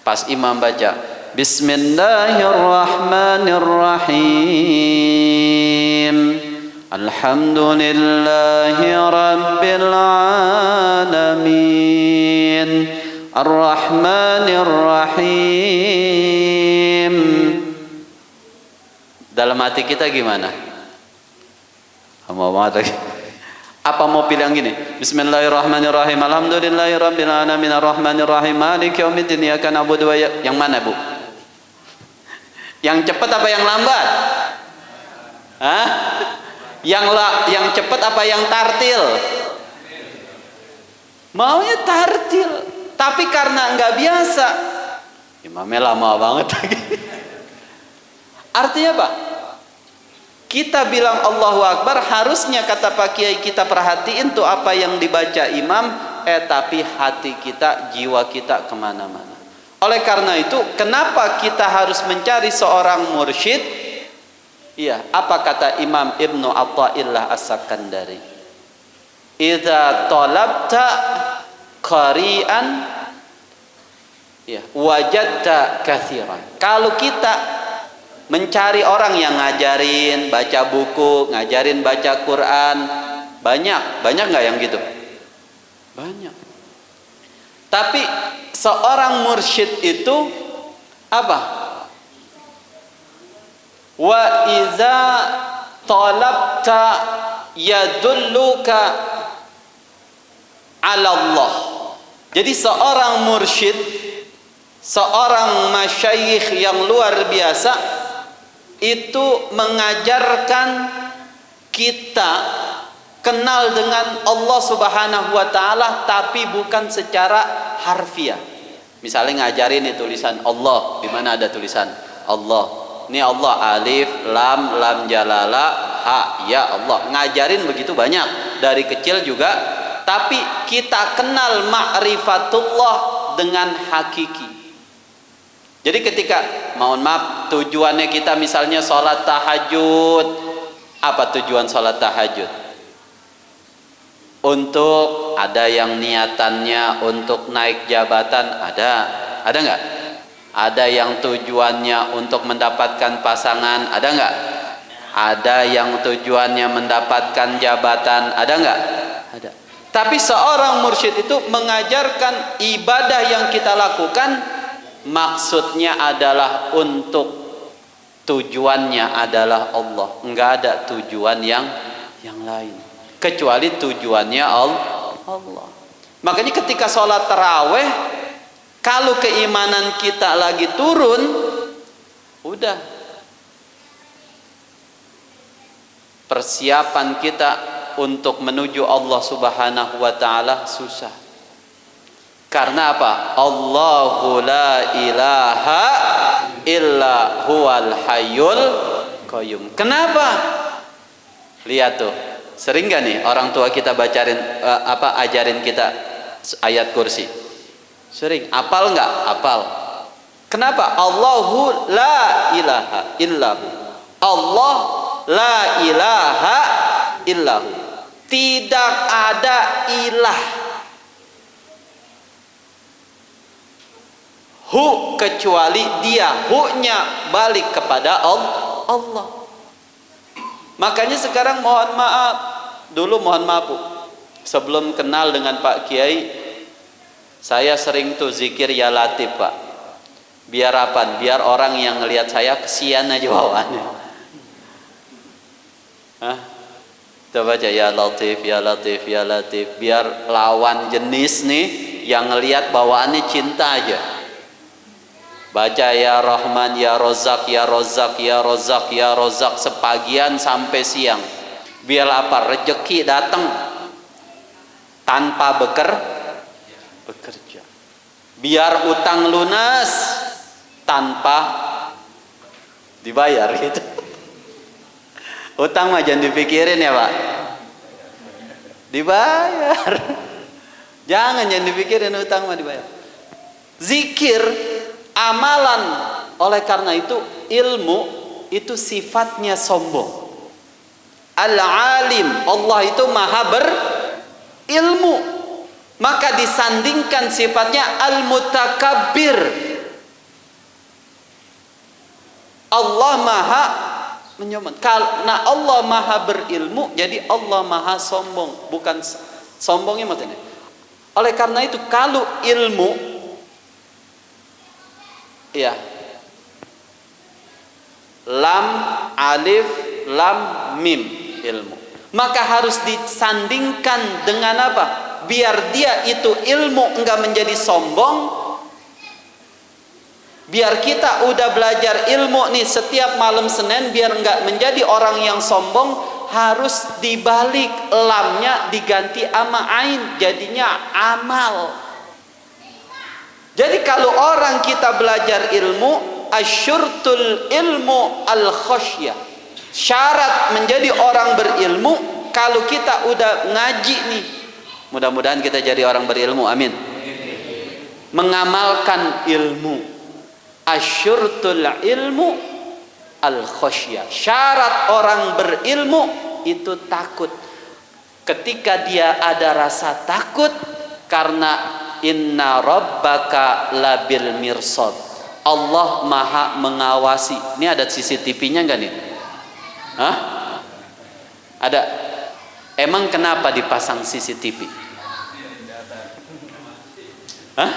Pas imam baca Bismillahirrahmanirrahim, Alhamdulillahi Rabbil Alamin, Ar-Rahmanir-Rahim. Dalam hati kita gimana? Mau banget lagi. Apa mau pilih yang gini? Bismillahirrahmanirrahim, Alhamdulillahi Rabbil Alamin, Ar-Rahmanir-Rahim, Maliki Yaumiddin, Iyyaka na'budu wa iyyaka. Yang mana, Bu? Yang cepat apa yang lambat? Hah? Yang cepat apa yang tartil? Maunya tartil, tapi karena nggak biasa, imamnya lama banget lagi. Artinya apa? Kita bilang Allahu Akbar, harusnya kata Pak Kiai kita perhatiin tuh apa yang dibaca imam, tapi hati kita, jiwa kita kemana-mana. Oleh karena itu, kenapa kita harus mencari seorang mursyid? Iya, apa kata Imam Ibnu Athaillah As-Sakandari? Idza talabta qari'an Ya, wajadta katsiran. Kalau kita mencari orang yang ngajarin baca buku, ngajarin baca Quran, banyak nggak yang gitu? Banyak. Tapi seorang mursyid itu apa? Wa iza talabta yadulluka ala Allah. Jadi seorang mursyid, seorang masyayikh yang luar biasa itu mengajarkan kita kenal dengan Allah Subhanahu wa taala, tapi bukan secara harfiah. Misalnya ngajarin nih tulisan Allah, di mana ada tulisan Allah. Ini Allah alif lam lam jalala ha ya Allah. Ngajarin begitu banyak dari kecil juga, tapi kita kenal ma'rifatullah dengan hakiki. Jadi ketika, mohon maaf, tujuannya kita misalnya sholat tahajud, apa tujuan sholat tahajud? Untuk ada yang niatannya untuk naik jabatan, ada nggak? Ada yang tujuannya untuk mendapatkan pasangan, ada nggak? Ada yang tujuannya mendapatkan jabatan, ada nggak? Ada. Tapi seorang mursyid itu mengajarkan ibadah yang kita lakukan, maksudnya adalah untuk tujuannya adalah Allah, enggak ada tujuan yang lain kecuali tujuannya Allah. Makanya ketika sholat taraweh, kalau keimanan kita lagi turun, udah persiapan kita untuk menuju Allah Subhanahu wa taala susah. Karena apa? Allahu la ilaha illa huwal hayyul qayyum. Kenapa? Lihat tuh, sering gak nih orang tua kita ajarin kita ayat kursi? Sering. Apal nggak? Apal. Kenapa? Allahu la ilaha illahu. Allah la ilaha illahu. Tidak ada ilah hu kecuali dia. Hu-nya balik kepada Allah. Makanya sekarang mohon maaf, dulu mohon maaf Bu, sebelum kenal dengan Pak Kiai, saya sering tuh zikir ya Latif Pak. Biar apa? Biar orang yang ngelihat saya kesian aja bawaannya. Hah? Coba baca ya Latif, ya Latif, ya Latif. Biar lawan jenis nih yang ngelihat bawaannya cinta aja. Baca ya Rahman, ya Rozak, ya Rozak, ya Rozak, ya Rozak sepagian sampai siang. Biar apa? Rezeki datang tanpa bekerja. Biar utang lunas tanpa dibayar gitu. Utang mah jangan dipikirin ya Pak, dibayar. Jangan dipikirin, utang mah dibayar. Zikir, amalan. Oleh karena itu ilmu itu sifatnya sombong. Al-alim, Allah itu maha berilmu, maka disandingkan sifatnya al-mutakabbir. Allah maha menyombong. Karena Allah maha berilmu, jadi Allah maha sombong. Bukan sombongnya maksudnya. Oleh karena itu kalau ilmu, ya, lam, alif, lam, mim, ilmu, maka harus disandingkan dengan apa? Biar dia itu ilmu enggak menjadi sombong. Biar kita udah belajar ilmu nih setiap malam Senin, biar enggak menjadi orang yang sombong, harus dibalik lamnya diganti ama ain, jadinya amal. Jadi kalau orang kita belajar ilmu, asyurtul ilmu al-khosyah. Syarat menjadi orang berilmu, kalau kita udah ngaji nih, mudah-mudahan kita jadi orang berilmu, amin. Mengamalkan ilmu. Asyurtul ilmu al-khosyah. Syarat orang berilmu itu takut. Ketika dia ada rasa takut karena inna rabbaka labil mirsad. Allah maha mengawasi. Ini ada CCTV-nya enggak nih? Hah? Ada. Emang kenapa dipasang CCTV? Hah?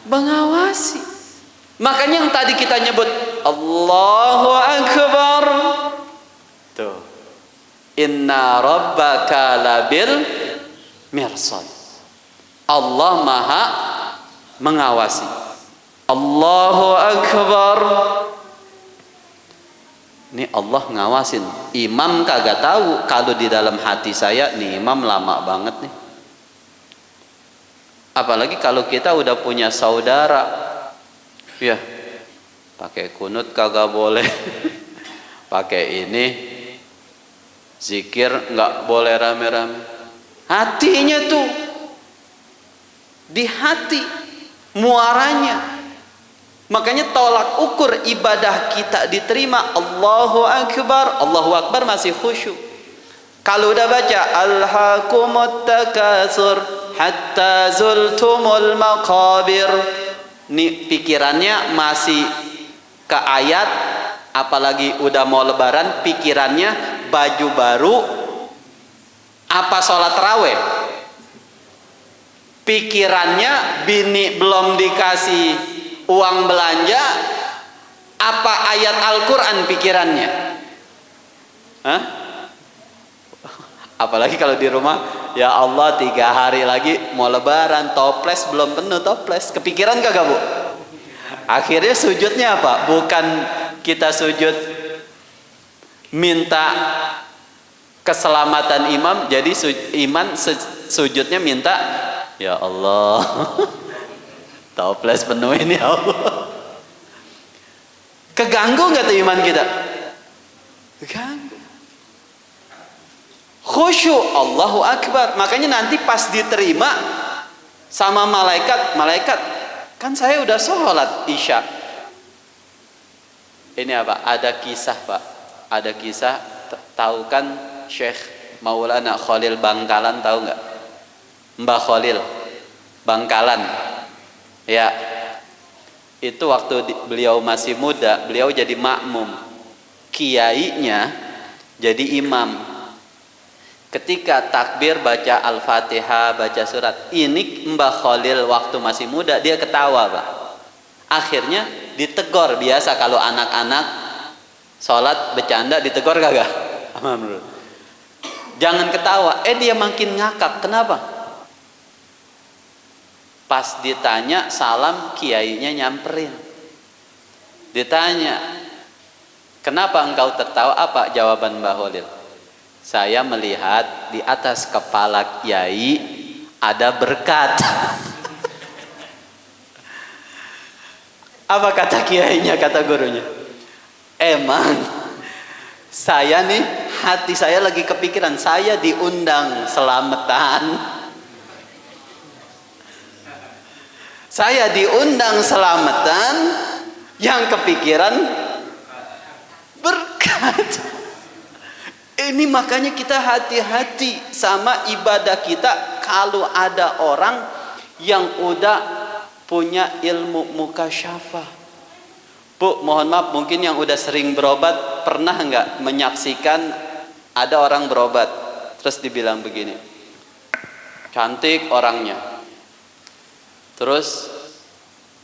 Mengawasi. Makanya yang tadi kita nyebut Allahu Akbar. Tuh. Inna rabbaka labil mirsad. Allah maha mengawasi. Allahu Akbar. Ini Allah ngawasin. Imam kagak tahu kalau di dalam hati saya nih imam lama banget nih. Apalagi kalau kita udah punya saudara. Ya. Pakai kunut kagak boleh. Pakai ini zikir nggak boleh rame-rame. Hatinya tuh di hati muaranya. Makanya tolak ukur ibadah kita diterima Allahu Akbar. Allahu Akbar masih khusyuk. Kalau udah baca Alhaakumut Takatsur hatta zultumul maqabir, nih pikirannya masih ke ayat, apalagi udah mau lebaran pikirannya baju baru apa sholat tarawih, pikirannya bini belum dikasih uang belanja apa ayat Al-Quran pikirannya. Hah? Apalagi kalau di rumah, ya Allah 3 hari lagi mau lebaran, toples belum penuh toples, kepikiran kagak bu? Akhirnya sujudnya apa? Bukan kita sujud minta keselamatan imam, jadi sujudnya minta ya Allah toples penuhin ya Allah. Keganggu nggak tuh iman kita? Keganggu. Khusyuk Allahu Akbar. Makanya nanti pas diterima sama malaikat kan saya udah sholat isya. Ini apa? Ada kisah pak. Ada kisah. Tahu kan Syekh Maulana Khalil Bangkalan, tahu nggak? Mbah Khalil Bangkalan. Ya, itu waktu beliau masih muda, beliau jadi makmum, kiainya jadi imam. Ketika takbir baca Al-Fatihah, baca surat, ini Mbah Khalil waktu masih muda dia ketawa pak. Akhirnya ditegur, biasa kalau anak-anak sholat bercanda ditegur kagak? Jangan ketawa. Dia makin ngakak. Kenapa? Pas ditanya salam, kiainya nyamperin. Ditanya, kenapa engkau tertawa? Apa jawaban Mbah Khalil? Saya melihat di atas kepala kiai ada berkat. Apa kata kiainya, kata gurunya? Emang saya nih, hati saya lagi kepikiran, saya diundang selamatan. Saya diundang selamatan, yang kepikiran berkat. Ini makanya kita hati-hati sama ibadah kita. Kalau ada orang yang udah punya ilmu mukasyafah. Bu, mohon maaf, mungkin yang udah sering berobat pernah nggak menyaksikan ada orang berobat terus dibilang begini, cantik orangnya. Terus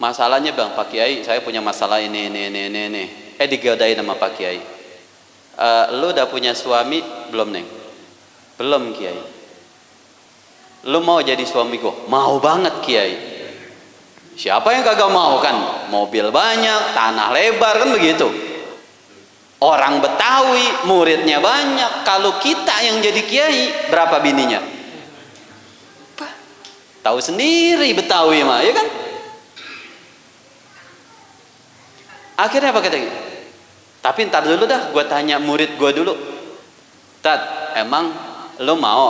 masalahnya bang, Pak Kiai saya punya masalah ini. Digodain sama Pak Kiai. Lu udah punya suami belum neng? Belum Kiai. Lu mau jadi suami gua? Mau banget Kiai. Siapa yang kagak mau kan? Mobil banyak, tanah lebar kan begitu. Orang Betawi, muridnya banyak. Kalau kita yang jadi kiai, berapa bininya? Tahu sendiri Betawi mah, ya kan? Akhirnya apa kata? Tapi ntar dulu dah, gue tanya murid gue dulu. Tat, emang lo mau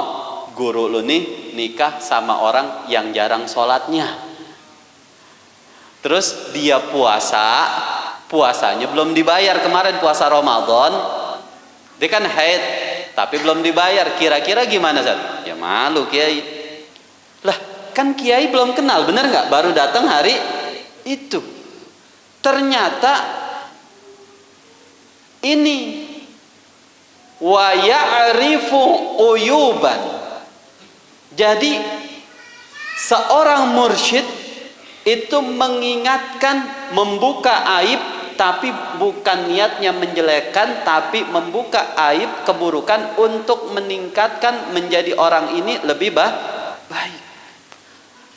guru lo nih nikah sama orang yang jarang sholatnya? Terus dia puasanya belum dibayar kemarin, puasa Ramadan. Dia kan haid, tapi belum dibayar. Kira-kira gimana Zat? Ya malu Kiai. Lah, kan kiai belum kenal, bener nggak? Baru datang hari itu. Ternyata ini wa ya'rifu uyuban. Jadi seorang mursyid itu mengingatkan, membuka aib, tapi bukan niatnya menjelekkan, tapi membuka aib keburukan untuk meningkatkan menjadi orang ini lebih baik.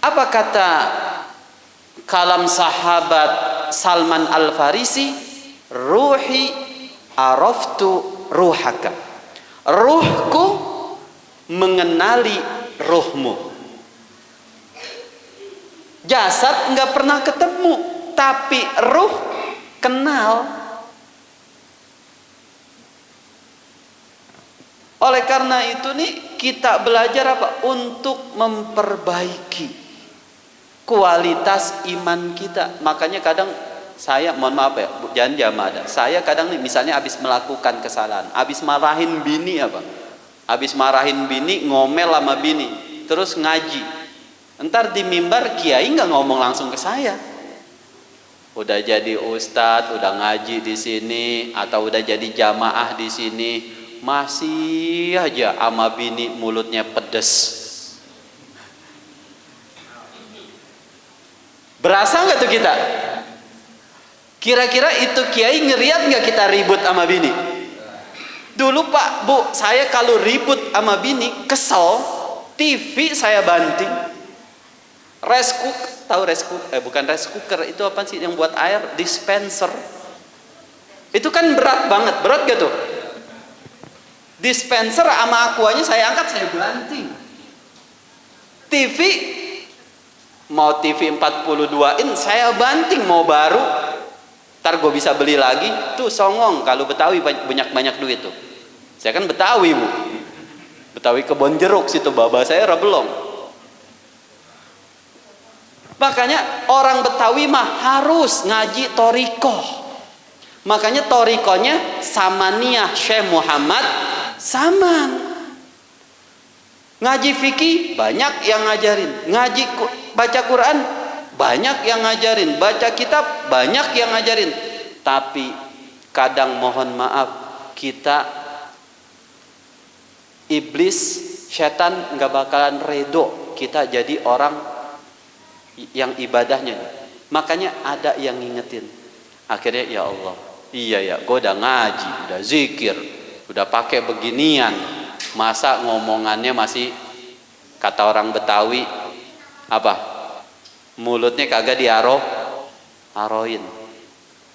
Apa kata kalam sahabat Salman Al-Farisi? Ruhi araftu ruhaka. Ruhku mengenali ruhmu. Jasad nggak pernah ketemu, tapi ruh kenal. Oleh karena itu nih kita belajar apa? Untuk memperbaiki kualitas iman kita. Makanya kadang saya, mohon maaf ya, jangan jamaah ada. Saya kadang nih misalnya habis melakukan kesalahan, habis marahin bini apa? Habis marahin bini, ngomel sama bini, terus ngaji. Entar di mimbar kiai nggak ngomong langsung ke saya. Udah jadi ustadz, udah ngaji di sini, atau udah jadi jamaah di sini, masih aja ama bini mulutnya pedes. Berasa nggak tuh kita? Kira-kira itu kiai ngeriat nggak kita ribut sama bini? Dulu Pak, Bu, saya kalau ribut sama bini, kesel, TV saya banting. Rice cooker, tahu rice cooker? Bukan rice cooker, itu apa sih yang buat air? Dispenser. Itu kan berat banget, berat gak tuh? Dispenser sama aquanya saya angkat, saya banting. TV, mau TV 42 in, saya banting, mau baru. Ntar gue bisa beli lagi. Tuh songong, kalau Betawi banyak duit tuh. Saya kan Betawi, Bu. Betawi Kebon Jeruk situ, baba saya belum. Makanya orang Betawi mah harus ngaji torikoh. Makanya torikohnya Samaniyah Syekh Muhammad Saman. Ngaji fikih banyak yang ngajarin, ngaji baca Quran banyak yang ngajarin, baca kitab banyak yang ngajarin. Tapi kadang mohon maaf, kita iblis, setan nggak bakalan redo kita jadi orang yang ibadahnya. Makanya ada yang ngingetin. Akhirnya ya Allah, iya ya, gue udah ngaji, udah zikir, udah pakai beginian, masa ngomongannya masih kata orang Betawi apa? Mulutnya kagak aroin.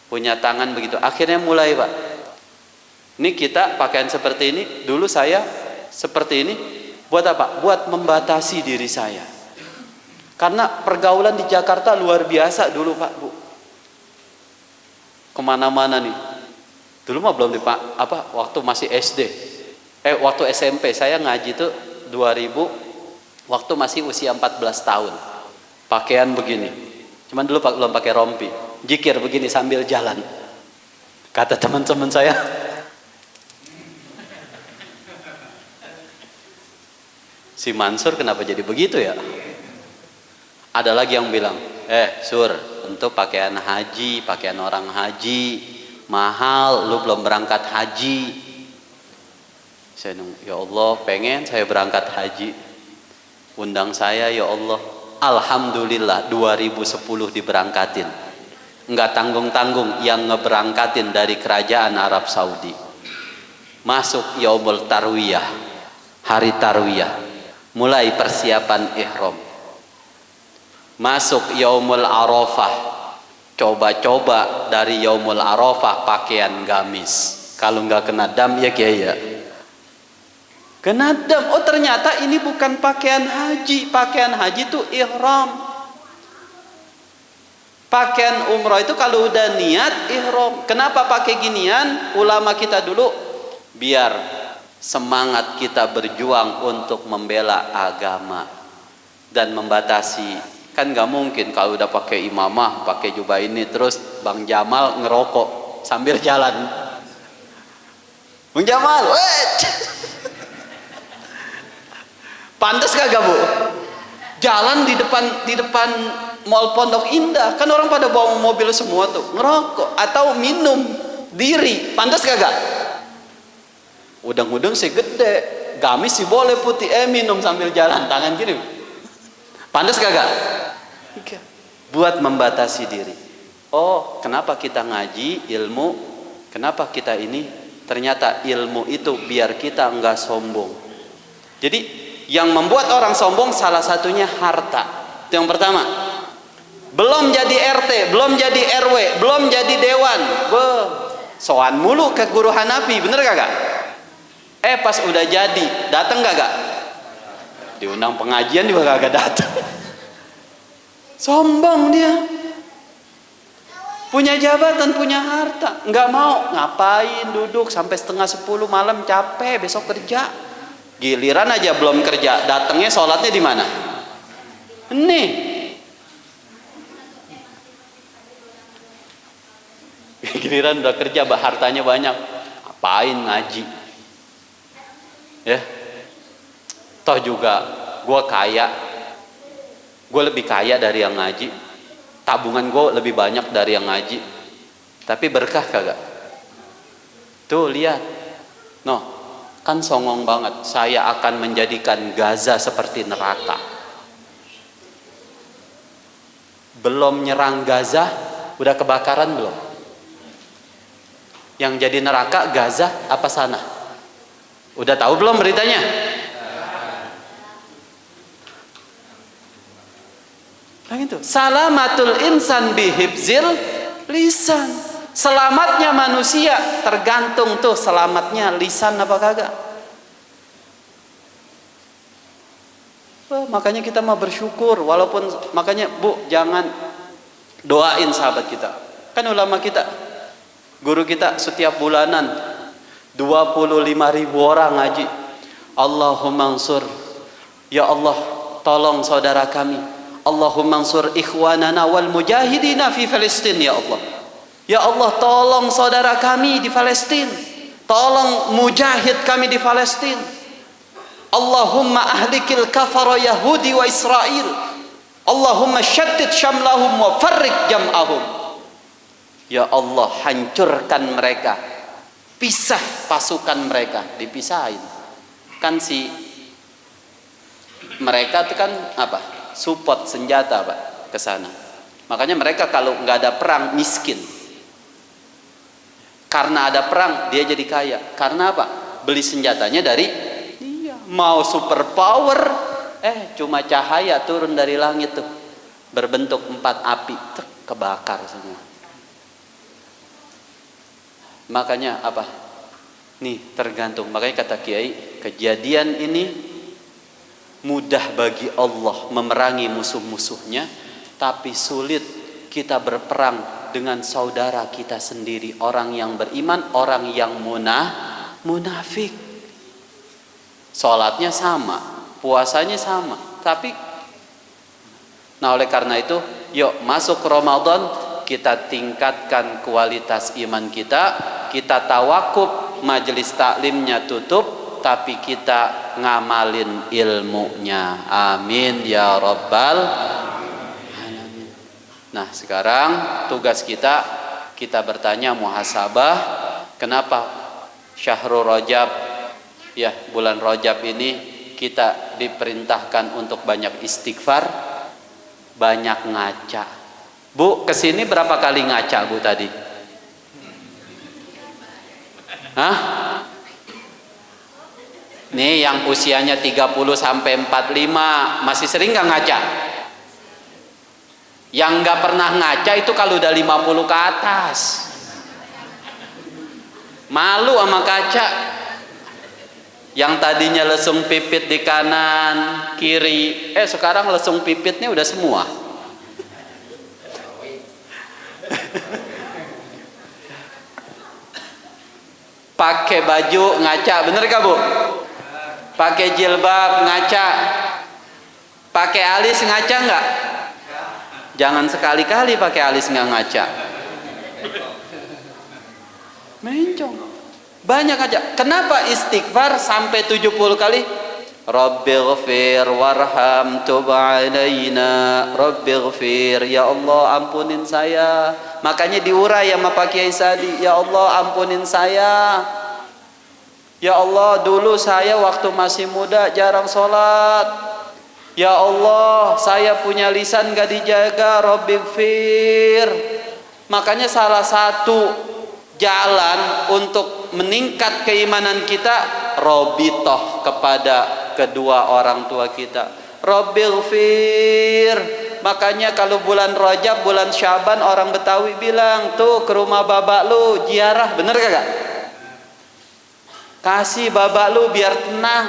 Punya tangan begitu. Akhirnya mulai, Pak. Ini kita pakaian seperti ini, dulu saya seperti ini buat apa? Buat membatasi diri saya. Karena pergaulan di Jakarta luar biasa dulu, Pak, Bu. Kemana-mana nih. Dulu mah belum waktu masih SD. Waktu SMP saya ngaji tuh 2000, waktu masih usia 14 tahun. Pakaian begini. Cuman dulu belum pakai rompi. Jikir begini sambil jalan. Kata teman-teman saya, si Mansur kenapa jadi begitu ya? Ada lagi yang bilang, Sur, untuk pakaian haji, pakaian orang haji mahal, lu belum berangkat haji. Saya nunggu, ya Allah, pengen saya berangkat haji. Undang saya, ya Allah. Alhamdulillah 2010 diberangkatin. Enggak tanggung-tanggung, yang ngeberangkatin dari kerajaan Arab Saudi. Masuk Yaumul Tarwiyah, hari Tarwiyah. Mulai persiapan ihram. Masuk Yaumul Arafah, coba-coba dari Yaumul Arafah pakaian gamis. Kalau nggak kena dam ya kiai ya. Kena dam. Oh ternyata ini bukan pakaian haji. Pakaian haji itu ihram. Pakaian umroh itu kalau udah niat ihram. Kenapa pakai ginian? Ulama kita dulu biar semangat kita berjuang untuk membela agama dan membatasi. Kan nggak mungkin kalau udah pakai imamah, pakai jubah ini terus Bang Jamal ngerokok sambil jalan. Bang Jamal, pantes kagak Bu? Jalan di depan Mall Pondok Indah, kan orang pada bawa mobil semua tuh, ngerokok atau minum diri, pantas kagak? Udang-udang sih gede, gamis sih boleh putih, minum sambil jalan tangan gini, pantas kagak? Buat membatasi diri. Oh, kenapa kita ngaji ilmu? Kenapa kita ini? Ternyata ilmu itu biar kita enggak sombong. Jadi yang membuat orang sombong salah satunya harta. Itu yang pertama. Belum jadi RT, belum jadi RW, belum jadi dewan, soan mulu ke guru Hanafi, bener kagak? Pas udah jadi, datang kagak? Diundang pengajian juga kagak datang. Sombong dia. Punya jabatan, punya harta, nggak mau. Ngapain duduk sampai 9:30 malam, capek, besok kerja. Giliran aja belum kerja, datangnya sholatnya di mana? Nih. Giliran udah kerja, hartanya banyak, ngapain ngaji? Ya. Toh juga gue kaya, gue lebih kaya dari yang ngaji. Tabungan gue lebih banyak dari yang ngaji, tapi berkah kagak? Tuh lihat, noh, kan songong banget. Saya akan menjadikan Gaza seperti neraka. Belum nyerang Gaza, udah kebakaran belum? Yang jadi neraka Gaza apa sana? Udah tahu belum beritanya? Nah gitu. Salamatul insan bihibzil lisan. Selamatnya manusia tergantung tuh selamatnya lisan apa kagak. Makanya kita mah bersyukur, walaupun makanya Bu jangan doain sahabat kita. Kan ulama kita, guru kita setiap bulanan 25.000 orang ngaji. Allahumma ansur, ya Allah tolong saudara kami. Allahumma ansur ikhwanana wal mujahidina fi Palestina, ya Allah. Ya Allah tolong saudara kami di Palestina. Tolong mujahid kami di Palestina. Allahumma ahlikil kafara Yahudi wa Israel. Allahumma syaddid syamlahum wa farrik jam'ahum. Ya Allah hancurkan mereka. Pisah pasukan mereka, dipisahin. Kan si mereka itu kan apa? Support senjata Pak ke sana. Makanya mereka kalau nggak ada perang miskin. Karena ada perang dia jadi kaya. Karena apa? Beli senjatanya dari dia. Mau super power, cuma cahaya turun dari langit tuh berbentuk 4 api, kebakar semua. Makanya apa? Nih tergantung. Makanya kata Kiai, kejadian ini mudah bagi Allah memerangi musuh-musuhnya, tapi sulit kita berperang dengan saudara kita sendiri, orang yang beriman, orang yang munafik. Sholatnya sama, puasanya sama, tapi nah oleh karena itu, yuk masuk Ramadan kita tingkatkan kualitas iman kita tawakuf, majelis taklimnya tutup, tapi kita ngamalin ilmunya. Amin ya rabbal alamin. Nah sekarang tugas kita bertanya muhasabah. Kenapa Syahrul Rajab, ya bulan Rajab ini kita diperintahkan untuk banyak istighfar, banyak ngaca. Bu kesini berapa kali ngaca Bu tadi? Hah? Nih yang usianya 30 sampai 45 masih sering gak ngaca? Yang gak pernah ngaca itu kalau udah 50 ke atas malu sama kaca. Yang tadinya lesung pipit di kanan kiri, sekarang lesung pipitnya udah semua. Pakai baju ngaca, bener gak Bu? Pakai jilbab ngaca, pakai alis ngaca nggak? Jangan sekali-kali pakai alis nggak ngaca. Mencong. Banyak aja. Kenapa istighfar sampai 70 kali? Rabbighfir warham tub alaina. Rabbighfir, ya Allah ampunin saya. Makanya diurai sama Pak Kiai Sadi, ya Allah ampunin saya. Ya Allah, dulu saya waktu masih muda jarang sholat. Ya Allah, saya punya lisan gak dijaga. Rabbighfir. Makanya salah satu jalan untuk meningkat keimanan kita, robitoh kepada kedua orang tua kita. Rabbighfir. Makanya kalau bulan Rajab, bulan Syaban, orang Betawi bilang, tuh ke rumah babak lu ziarah, bener kagak? Kasih babak lu biar tenang,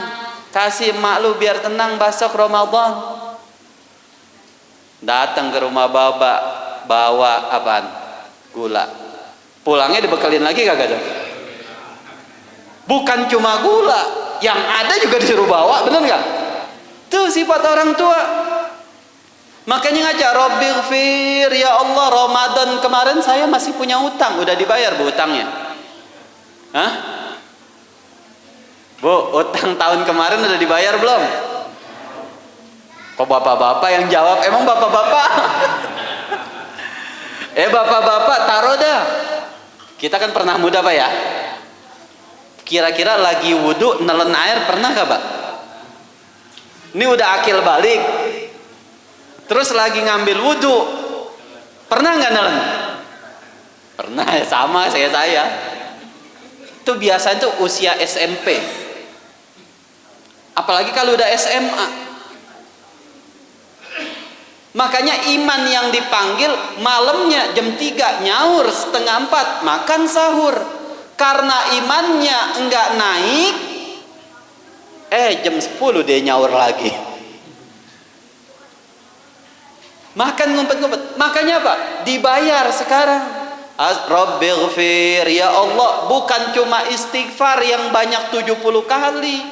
kasih emak lu biar tenang besok Ramadan. Datang ke rumah babak, bawa apaan? Gula. Pulangnya dibekelin lagi kagak tuh? Bukan cuma gula, yang ada juga disuruh bawa, bener nggak? Tuh sifat orang tua. Makanya ngajak Rabbighfir, ya Allah Ramadan kemarin saya masih punya utang, udah dibayar bu utangnya? Hah? Bu, utang tahun kemarin udah dibayar belum? Kok bapak-bapak yang jawab? Emang bapak-bapak? Bapak-bapak taruh dah. Kita kan pernah muda pak ya? Kira-kira lagi wudhu nelen air pernah gak pak? Ini udah akil balik, terus lagi ngambil wudhu, pernah nggak nelen? Pernah ya, sama saya. Itu biasanya tuh usia SMP, apalagi kalau udah SMA. Makanya iman yang dipanggil malamnya jam 3 nyaur setengah 4 makan sahur. Karena imannya enggak naik, jam 10 dia nyaur lagi. Makan ngumpet-ngumpet. Makanya apa? Dibayar sekarang. Rabbighfir, ya Allah, bukan cuma istighfar yang banyak 70 kali.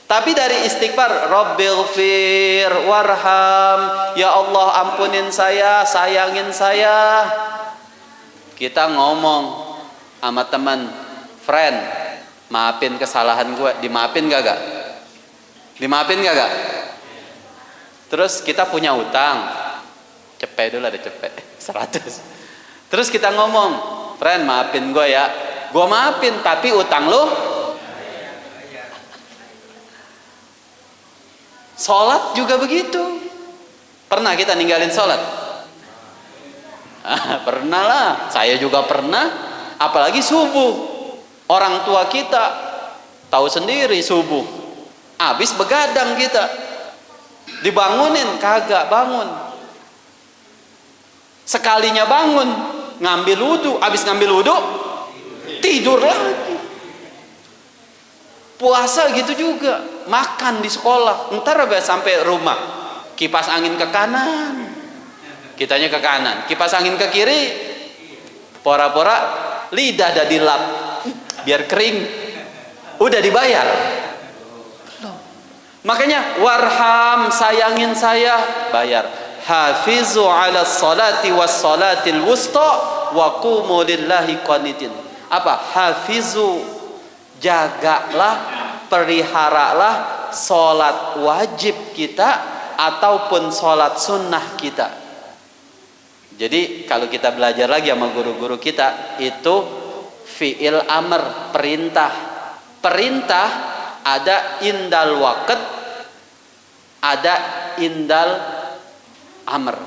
Tapi dari istighfar, Rabbighfir warham, ya Allah ampunin saya, sayangin saya. Kita ngomong sama teman, friend, maafin kesalahan gue, dimaafin gak? Dimaafin gak? Terus kita punya utang, cepet dulu ada cepet 100. Terus kita ngomong, friend maafin gue ya, gue maafin tapi utang lo. Sholat juga begitu. Pernah kita ninggalin sholat? Pernah lah, saya juga pernah. Apalagi subuh, orang tua kita tahu sendiri subuh habis begadang kita, dibangunin kagak bangun, sekalinya bangun ngambil wudhu, habis ngambil wudhu tidur lagi. Puasa gitu juga, makan di sekolah, ntar habis sampai rumah kipas angin ke kanan, kitanya ke kanan, kipas angin ke kiri, pora-pora lidah ada dilap biar kering, udah dibayar. Makanya warham, sayangin saya, bayar. Hafizu ala salati was salatil wusta wa qumu lillahi qanitin. Apa? Hafizu, jagalah, peliharalah salat wajib kita ataupun salat sunnah kita. Jadi kalau kita belajar lagi sama guru-guru kita, itu fi'il amr, perintah. Perintah ada indal waqt, ada indal amr.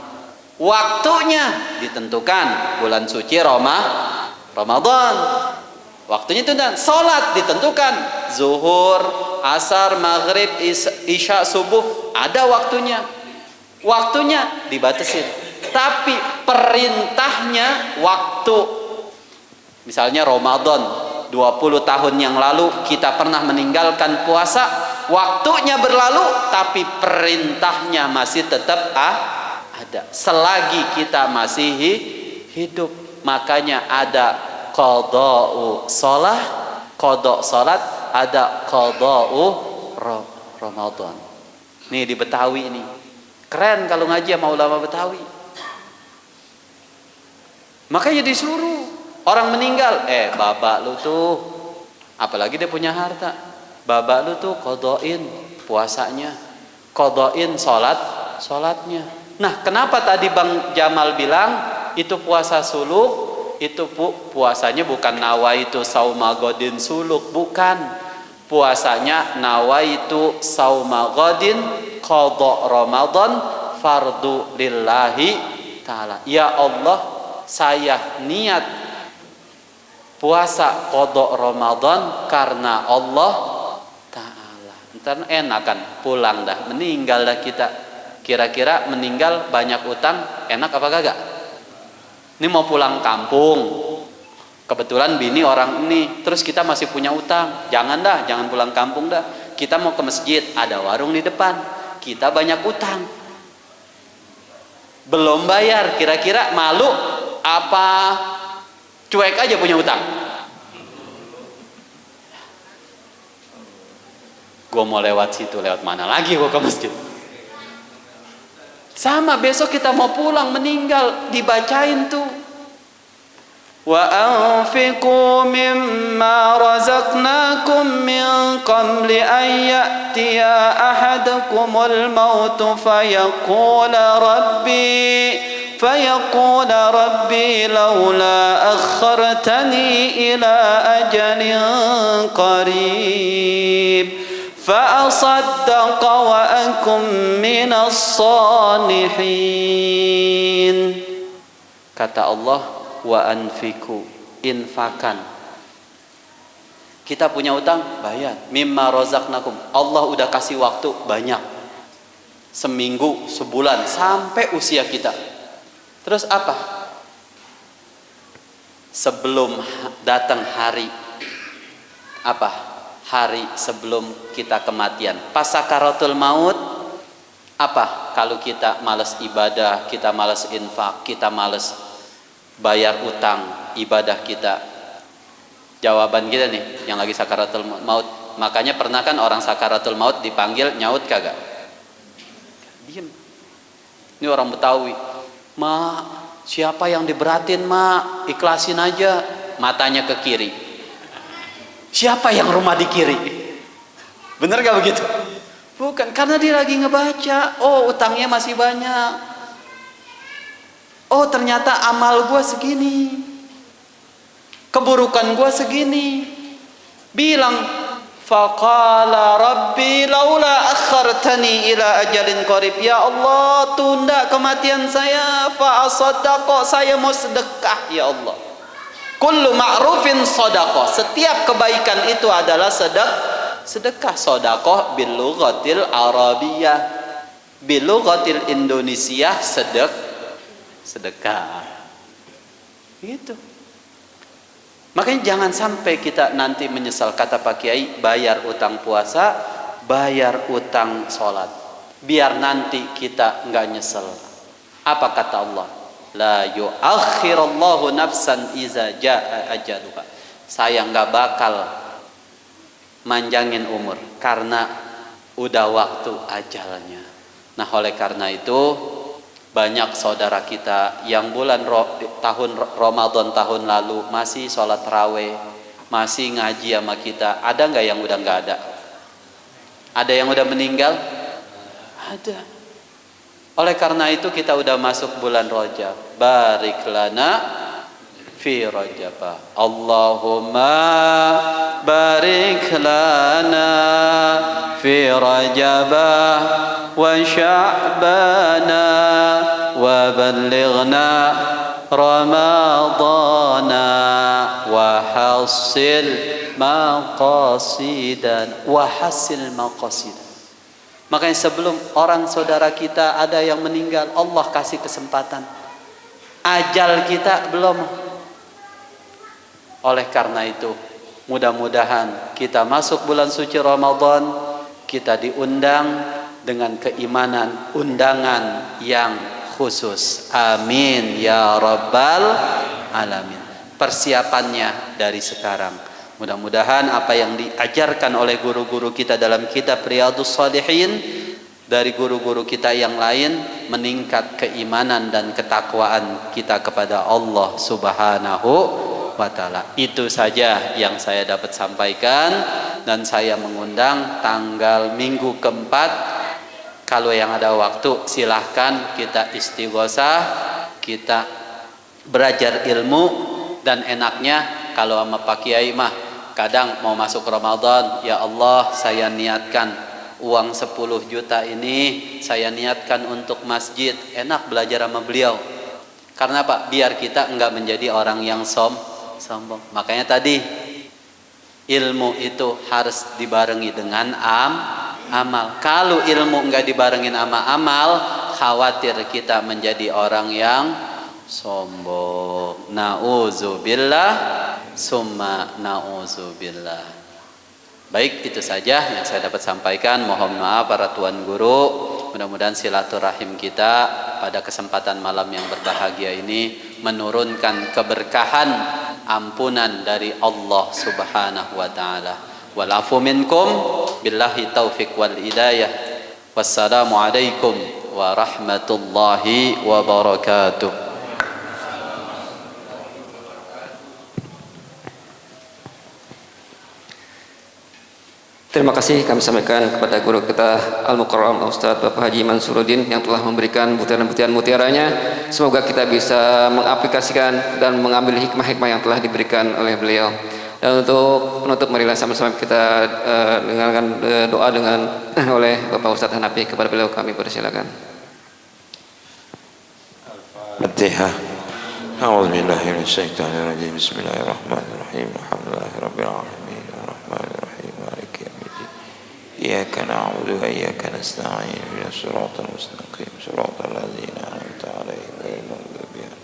Waktunya ditentukan bulan suci Ramadan. Waktunya itu dan salat ditentukan zuhur, asar, maghrib, isya, subuh, ada waktunya. Waktunya dibatasin. Tapi perintahnya waktu. Misalnya Ramadan 20 tahun yang lalu kita pernah meninggalkan puasa, waktunya berlalu tapi perintahnya masih tetap ada selagi kita masih hidup. Makanya ada qada'u shalah, qada' salat, ada qada'u Ramadan. Nih di Betawi ini keren kalau ngaji sama ulama Betawi. Makanya disuruh orang meninggal, babak lu tuh, apalagi dia punya harta, babak lu tuh kodoin puasanya, qadain sholatnya. Nah, kenapa tadi Bang Jamal bilang itu puasa suluk? Itu puasanya bukan nawaitu sauma godin suluk, bukan. Puasanya nawaitu sauma godin qada Ramadan fardu lillahi ta'ala. Ya Allah, saya niat puasa qada Ramadan karena Allah ta'ala. Ntar enak kan pulang dah, meninggal dah kita. Kira-kira meninggal banyak utang enak apa kagak? Ini mau pulang kampung, kebetulan bini orang ini, terus kita masih punya utang. Jangan dah, jangan pulang kampung dah. Kita mau ke masjid, ada warung di depan, kita banyak utang, belum bayar. Kira-kira malu apa cuek aja punya utang? Gue mau lewat situ, lewat mana lagi gue ke masjid? Sama, besok kita mau pulang meninggal dibacain tuh. Wa anfiqu mimma razaqnakum min qabli an ya'tiya ahadakumul maut فيقول ربي لولا أخرتني إلى أجل قريب فأصدق وأكن من الصالحين. Kata Allah, wa anfiku, infakan. Kita punya utang, bayar. Mimma razaqnakum, Allah udah kasih waktu banyak, seminggu, sebulan, sampai usia kita. Terus apa? Sebelum datang hari, apa? Hari sebelum kita kematian, pas sakaratul maut, apa? Kalau kita malas ibadah, kita malas infak, kita malas bayar utang, ibadah kita, jawaban kita nih yang lagi sakaratul maut. Makanya pernah kan orang sakaratul maut dipanggil, nyaut kagak? Diem. Ini orang Betawi, mak, siapa yang diberatin mak, ikhlasin aja. Matanya ke kiri. Siapa yang rumah di kiri? Bener gak begitu? Bukan, karena dia lagi ngebaca. Oh, utangnya masih banyak. Oh, ternyata amal gua segini, keburukan gua segini. Bilang, faqala rabbi laula akhartani ila ajalin qarib. Ya Allah, tunda kematian saya, fa asaddaqa, saya mau sedekah ya Allah. Kullu ma'rufin sadaqah, setiap kebaikan itu adalah sedekah. Sadaqah bil lughatil arabiyah, bil lughatil Indonesia sedekah. Gitu. Makanya jangan sampai kita nanti menyesal. Kata Pak Kiai, bayar utang puasa, bayar utang sholat, biar nanti kita nggak nyesel. Apa kata Allah? La yu'akhirallahu nafsan iza ja'a ajaluha. Saya nggak bakal manjangin umur karena udah waktu ajalnya. Nah, oleh karena itu banyak saudara kita yang bulan tahun Ramadan tahun lalu masih sholat tarawih, masih ngaji sama kita. Ada nggak yang udah nggak ada? Ada yang udah meninggal? Ada. Oleh karena itu kita udah masuk bulan Rajab. Barik lana fi Rajab. Allahumma barik lana fi Rajab wa Sya'bana wa ballighna Ramadana wa hasil maqasidan wa hasil maqasidan. Makanya sebelum orang saudara kita ada yang meninggal, Allah kasih kesempatan. Ajal kita belum. Oleh karena itu, mudah-mudahan kita masuk bulan suci Ramadan, kita diundang dengan keimanan, undangan yang khusus. Amin ya rabbal alamin. Persiapannya dari sekarang. Mudah-mudahan apa yang diajarkan oleh guru-guru kita dalam kitab Riyadhus Shalihin, dari guru-guru kita yang lain, meningkat keimanan dan ketakwaan kita kepada Allah Subhanahu wa ta'ala. Itu saja yang saya dapat sampaikan. dan saya mengundang tanggal minggu keempat. Kalau yang ada waktu silahkan kita istighosah, kita belajar ilmu. Dan enaknya kalau sama Pak Kiai mah kadang mau masuk Ramadan, ya Allah saya niatkan uang 10 juta ini saya niatkan untuk masjid. Enak belajar sama beliau. Karena Pak, biar kita enggak menjadi orang yang sombong. Makanya tadi ilmu itu harus dibarengi dengan amal. Kalau ilmu enggak dibarengin sama amal, khawatir kita menjadi orang yang sombong. Nauzubillah summa nauzubillah. Baik, itu saja yang saya dapat sampaikan. Mohon maaf para tuan guru. Mudah-mudahan silaturahim kita pada kesempatan malam yang berbahagia ini menurunkan keberkahan, ampunan dari Allah Subhanahu wa taala. Wal afu minkum billahi taufik wal hidayah. Wassalamu alaikum warahmatullahi wabarakatuh. Terima kasih kami sampaikan kepada guru kita Al-Mukarram Ustaz Bapak Haji Mansuruddin yang telah memberikan butiran-butiran mutiaranya. Semoga kita bisa mengaplikasikan dan mengambil hikmah-hikmah yang telah diberikan oleh beliau. Dan untuk penutup, marilah sama-sama kita dengarkan doa dengan oleh Bapak Ustaz Hanafi. Kepada beliau kami persilakan. Al-Fatihah. A'udzubillahi minasyaitonir rajim. Bismillahirrahmanirrahim. Alhamdulillahirabbil alamin. Arrahmanirrahim. إياك نعبد وإياك نستعين اهدنا الصراط المستقيم صراط الذين أنعمت عليهم غير المغضوب عليهم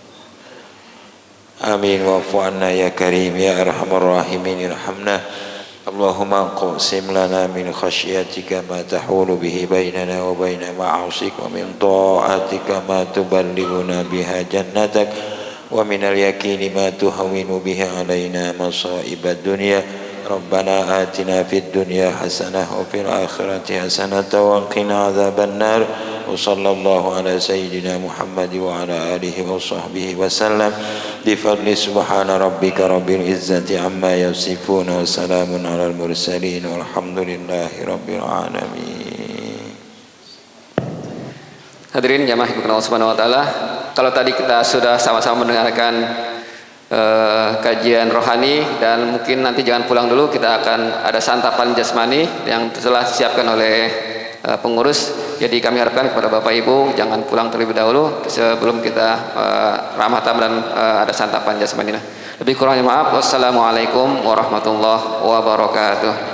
آمين واعف عنا يا كريم يا أرحم الراحمين ارحمنا اللهم اقسم لنا من خشيتك ما تحول به بيننا وبين معاصيك ومن طاعتك ما تبلغنا بها جنتك ومن اليقين ما تهون به علينا مصائب الدنيا ربنا آتنا في الدنيا حسنة وفي الآخرة حسنة وقنا عذاب النار وصلى الله على سيدنا محمد وعلى آله وصحبه وسلم بفضل سبحان ربك رب العزة عما يصفون وسلام على المرسلين والحمد لله رب العالمين. Hadirin jamaah ibu Allah Subhanahu wa taala, kalau tadi kita sudah sama-sama mendengarkan kajian rohani, dan mungkin nanti jangan pulang dulu, kita akan ada santapan jasmani yang telah disiapkan oleh pengurus. Jadi kami harapkan kepada Bapak Ibu jangan pulang terlebih dahulu sebelum kita ramah tamah dan ada santapan jasmani. Lebih kurangnya maaf. Wassalamualaikum warahmatullahi wabarakatuh.